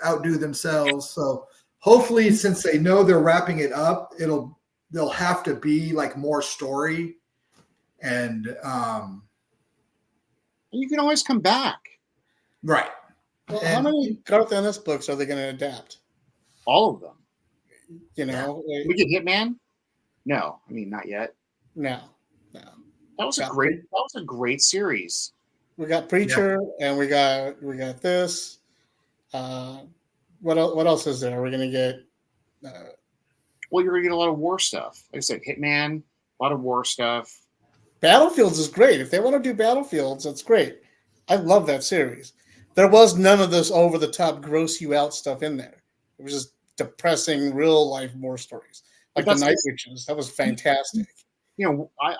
outdo themselves. So hopefully, since they know they're wrapping it up, they'll have to be like more story. And you can always come back. Right. Well, how many Garth Ennis books are they going to adapt? All of them. We get Hitman? No, I mean not yet. No. That was a great series. We got Preacher, and we got this. What else is there? We're gonna get. Well, you're gonna get a lot of war stuff. Like I said, Hitman, a lot of war stuff. Battlefields is great. If they want to do Battlefields, that's great. I love that series. There was none of this over the top, gross you out stuff in there. It was just depressing, real life war stories, like the Night Witches. That was fantastic.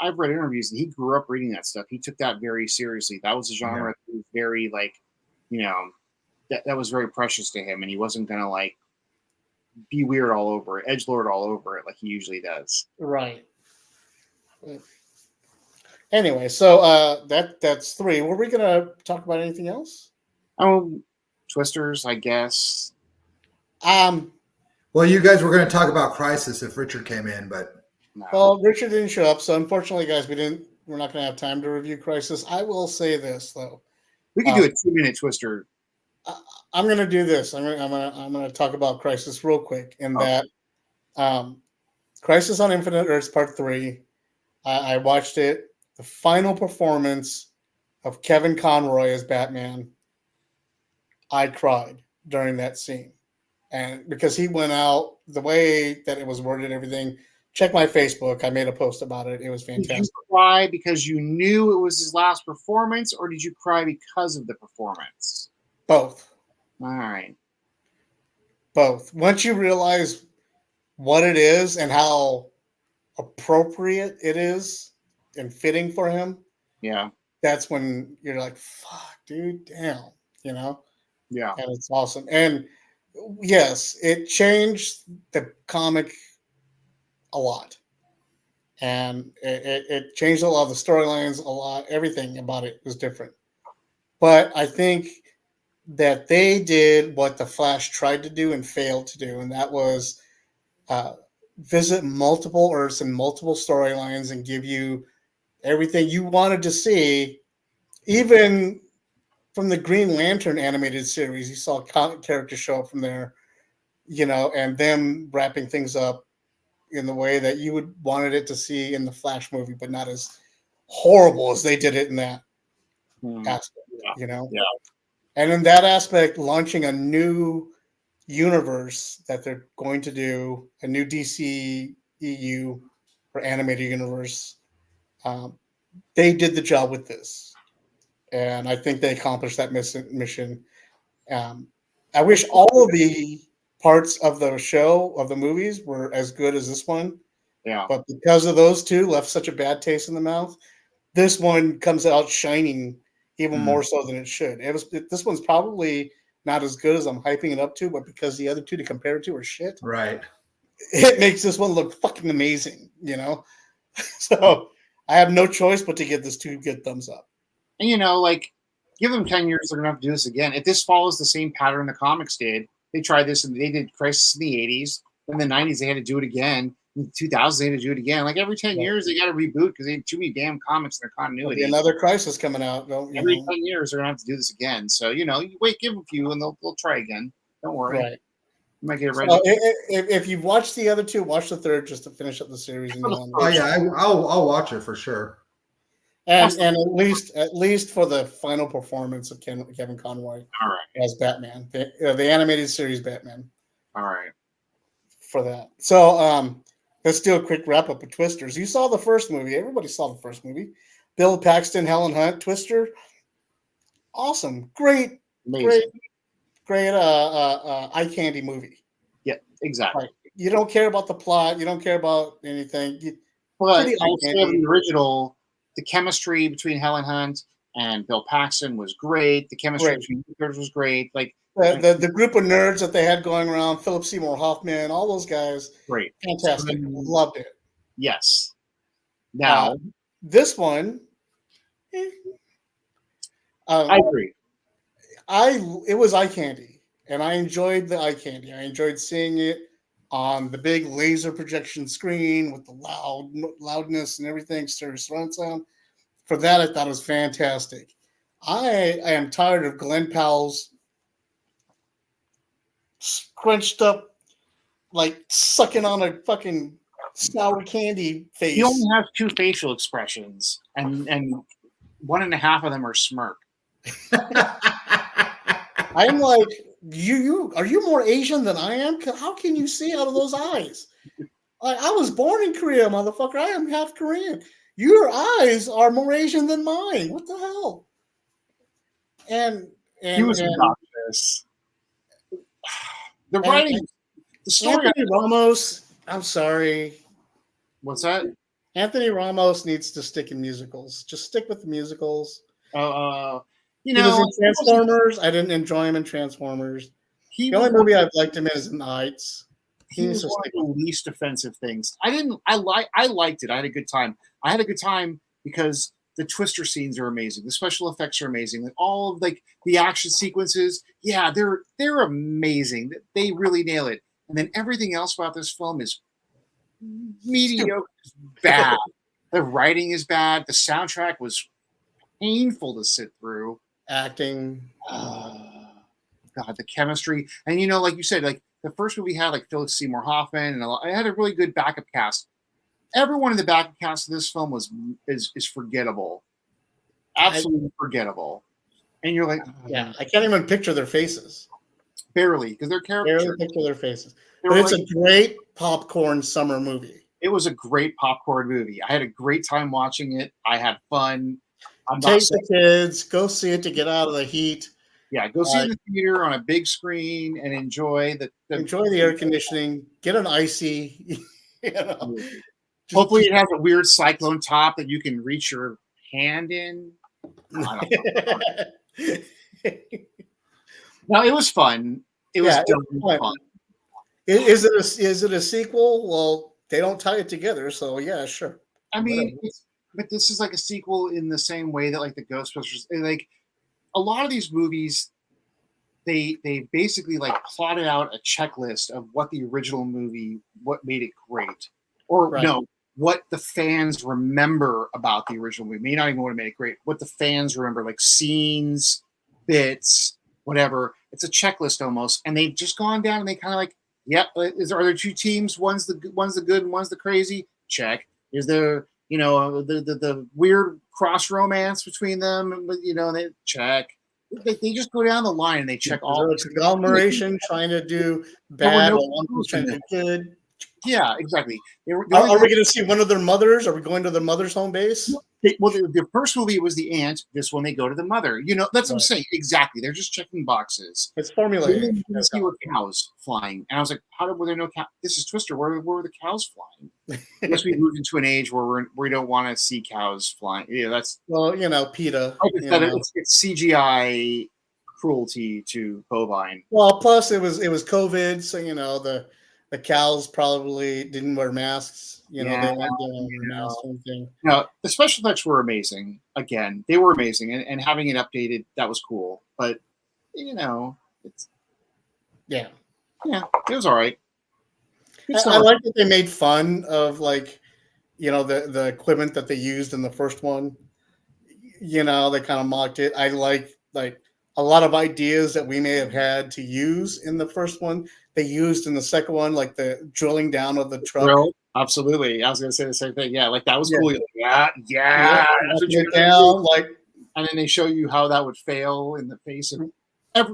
I've read interviews, and he grew up reading that stuff. He took that very seriously. That was a genre that was very, that was very precious to him, and he wasn't going to, be weird all over it, edgelord all over it like he usually does. Right. Anyway, so that's 3. Were we going to talk about anything else? Twisters, I guess. Well, you guys were going to talk about Crisis if Richard came in, but... No. Well, Richard didn't show up, so unfortunately, guys, we're not going to have time to review Crisis. I will say this though, we can do a 2-minute Twister. I'm going to do this. I'm going to talk about Crisis real quick. In that, Crisis on Infinite Earths Part 3. I watched it. The final performance of Kevin Conroy as Batman. I cried during that scene, and because he went out the way that it was worded, everything. Check my Facebook. I made a post about it. It was fantastic. Did you cry because you knew it was his last performance, or did you cry because of the performance? Both. All right. Both. Once you realize what it is and how appropriate it is and fitting for him, Yeah. that's when you're like, fuck, dude, damn, you know? Yeah. And it's awesome. And yes, it changed the comic a lot. And it changed a lot of the storylines, a lot, everything about it was different. But I think that they did what the Flash tried to do and failed to do, and that was uh, visit multiple Earths and multiple storylines and give you everything you wanted to see, even from the Green Lantern animated series. You saw characters show up from there, and them wrapping things up in the way that you would wanted it to see in the Flash movie, but not as horrible as they did it in that aspect, Yeah. you know? Yeah. And in that aspect, launching a new universe that they're going to do, a new DC EU or animated universe, um, they did the job with this. And I think they accomplished that mission. Um, I wish all of the parts of the show, of the movies, were as good as this one. Yeah. But because of those two left such a bad taste in the mouth, this one comes out shining even more so than it should. This one's probably not as good as I'm hyping it up to, but because the other two to compare it to are shit, Right. it makes this one look fucking amazing, So I have no choice but to give this two good thumbs up. And like, give them 10 years, they're gonna have to do this again. If this follows the same pattern the comics did, they tried this and they did Crisis in the 80s. In the 90s, they had to do it again. In the 2000s, they had to do it again. Like every 10 years, they got to reboot because they have too many damn comics in their continuity. There'll be another Crisis coming out. Every 10 years, they're gonna have to do this again. So you wait, give them a few, and they'll try again. Don't worry. Right. You might get it right. So if you've watched the other two, watch the third just to finish up the series. Oh yeah, I'll watch it for sure. And at least for the final performance of Kevin Conroy as Batman, the animated series Batman. All right. For that. So let's do a quick wrap up of Twisters. You saw the first movie. Everybody saw the first movie. Bill Paxton, Helen Hunt, Twister. Awesome. Great. Amazing. Great eye candy movie. Yeah, exactly. Right. You don't care about the plot. You don't care about anything. But I would say the original, the chemistry between Helen Hunt and Bill Paxton was great. The chemistry between the characters was great. Like the group of nerds that they had going around, Philip Seymour Hoffman, all those guys. Great. Fantastic. Loved it. Yes. Now this one, I agree. It was eye candy, and I enjoyed the eye candy. I enjoyed seeing it on the big laser projection screen with the loudness and everything, stereo surround sound. For that, I thought it was fantastic. I am tired of Glenn Powell's scrunched up, like sucking on a fucking sour candy face. He only has two facial expressions, and 1.5 of them are smirk. I'm like, are you more Asian than I am? How can you see out of those eyes? Like, I was born in Korea, motherfucker. I am half Korean. Your eyes are more Asian than mine. What the hell? And he was obnoxious. The writing, the story. Anthony Ramos. I'm sorry. What's that? Anthony Ramos needs to stick in musicals. Just stick with the musicals. He was in Transformers. I didn't enjoy him in Transformers. The only movie I've liked him in is in the Heights. He was one of the least offensive things. I liked it. I had a good time. I had a good time because the Twister scenes are amazing. The special effects are amazing. All of the action sequences, yeah, they're amazing. They really nail it. And then everything else about this film is mediocre, bad. The writing is bad. The soundtrack was painful to sit through. Acting, God, the chemistry, and like you said, like the first movie had like Philip Seymour Hoffman, and it had a really good backup cast. Everyone in the backup cast of this film is forgettable, absolutely forgettable. And you're like, yeah, I can't even picture their faces. Barely, because they're characters. Barely picture their faces. But it's a great popcorn summer movie. It was a great popcorn movie. I had a great time watching it. I had fun. Take the kids, go see it to get out of the heat. Yeah, go see it in the theater on a big screen and enjoy the air conditioning. Get an icy. You know, hopefully, it has a weird cyclone top that you can reach your hand in. I don't know. No, it was fun. It was fun. Is it a sequel? Well, they don't tie it together, so yeah, sure. I mean, but this is like a sequel in the same way that like the Ghostbusters, like a lot of these movies, they basically like plotted out a checklist of what the original movie, what made it great, or no, what the fans remember about the original movie. May not even what made it great. What the fans remember, like scenes, bits, whatever. It's a checklist almost, and they've just gone down and they kind of like, yep. Are there two teams? One's the good, and one's the crazy. Check. Is there the weird cross romance between them? They check. They just go down the line and they check all. It's a conglomeration trying to do bad or 1% good. Yeah, exactly. Are we going to see one of their mothers? Are we going to their mother's home base? The first movie was the aunt. This one, they go to the mother. That's what I'm saying. Exactly. They're just checking boxes. It's formulaic. See where cows flying, and I was like, "How were there no cows? This is Twister. Where were the cows flying?" I guess we moved into an age where we don't want to see cows flying. That's PETA. It's CGI cruelty to bovine. Well, plus it was COVID, so the cows probably didn't wear masks. They weren't doing masks or anything. No, the special effects were amazing. Again, they were amazing, and having it updated, that was cool. But it's it was all right. I like that they made fun of the equipment that they used in the first one. They kind of mocked it. I like a lot of ideas that we may have had to use in the first one. They used in the second one, like the drilling down of the truck. Absolutely. I was going to say the same thing. Yeah, like that was cool. Yeah. That's what you're down, and then they show you how that would fail in the face of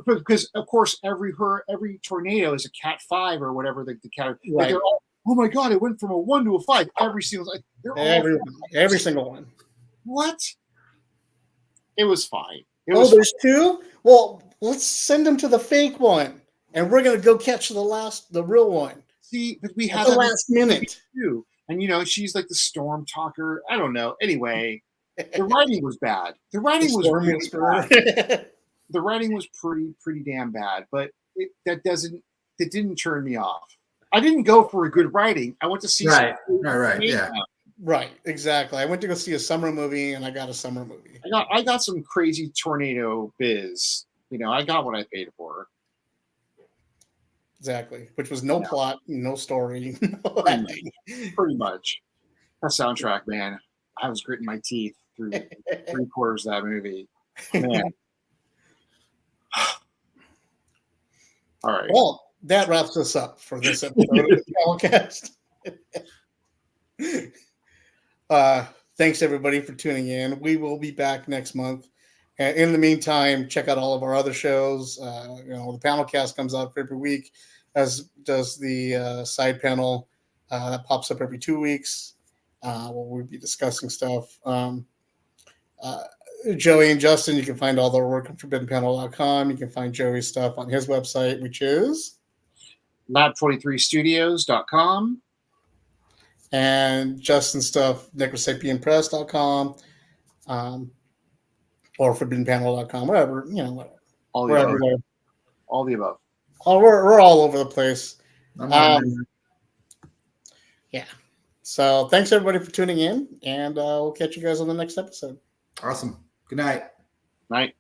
because of course every tornado is a Cat 5 or whatever the cat. Right. They're all, oh my god! It went from a 1 to a 5. Every single every single one. What? It was fine. There's 2. Well, let's send them to the fake one, and we're gonna go catch the real one. See, but we had the last minute too, and she's like the storm talker. I don't know. Anyway, the writing was bad. The writing was really bad. The writing was pretty damn bad, but that didn't turn me off. I didn't go for a good writing. I went to see right, yeah. Right, exactly. I went to go see a summer movie, and I got a summer movie. I got some crazy tornado biz. I got what I paid for. Exactly, which was no plot, no story. Pretty much. That soundtrack, man. I was gritting my teeth through 3/4 of that movie. Man. All right. Well, that wraps us up for this episode of the PanelCast. Thanks everybody for tuning in. We will be back next month. And in the meantime, check out all of our other shows. The PanelCast comes out every week, as does the side panel that pops up every 2 weeks. Where we'll be discussing stuff. Joey and Justin, you can find all their work on ForbiddenPanel.com. You can find Joey's stuff on his website, which is Lab23Studios.com. And Justin's stuff, NecroSapienPress.com, or ForbiddenPanel.com, whatever, whatever. All the above. All the above. We're all over the place. Yeah. So thanks everybody for tuning in, and we'll catch you guys on the next episode. Awesome. Good night. Night.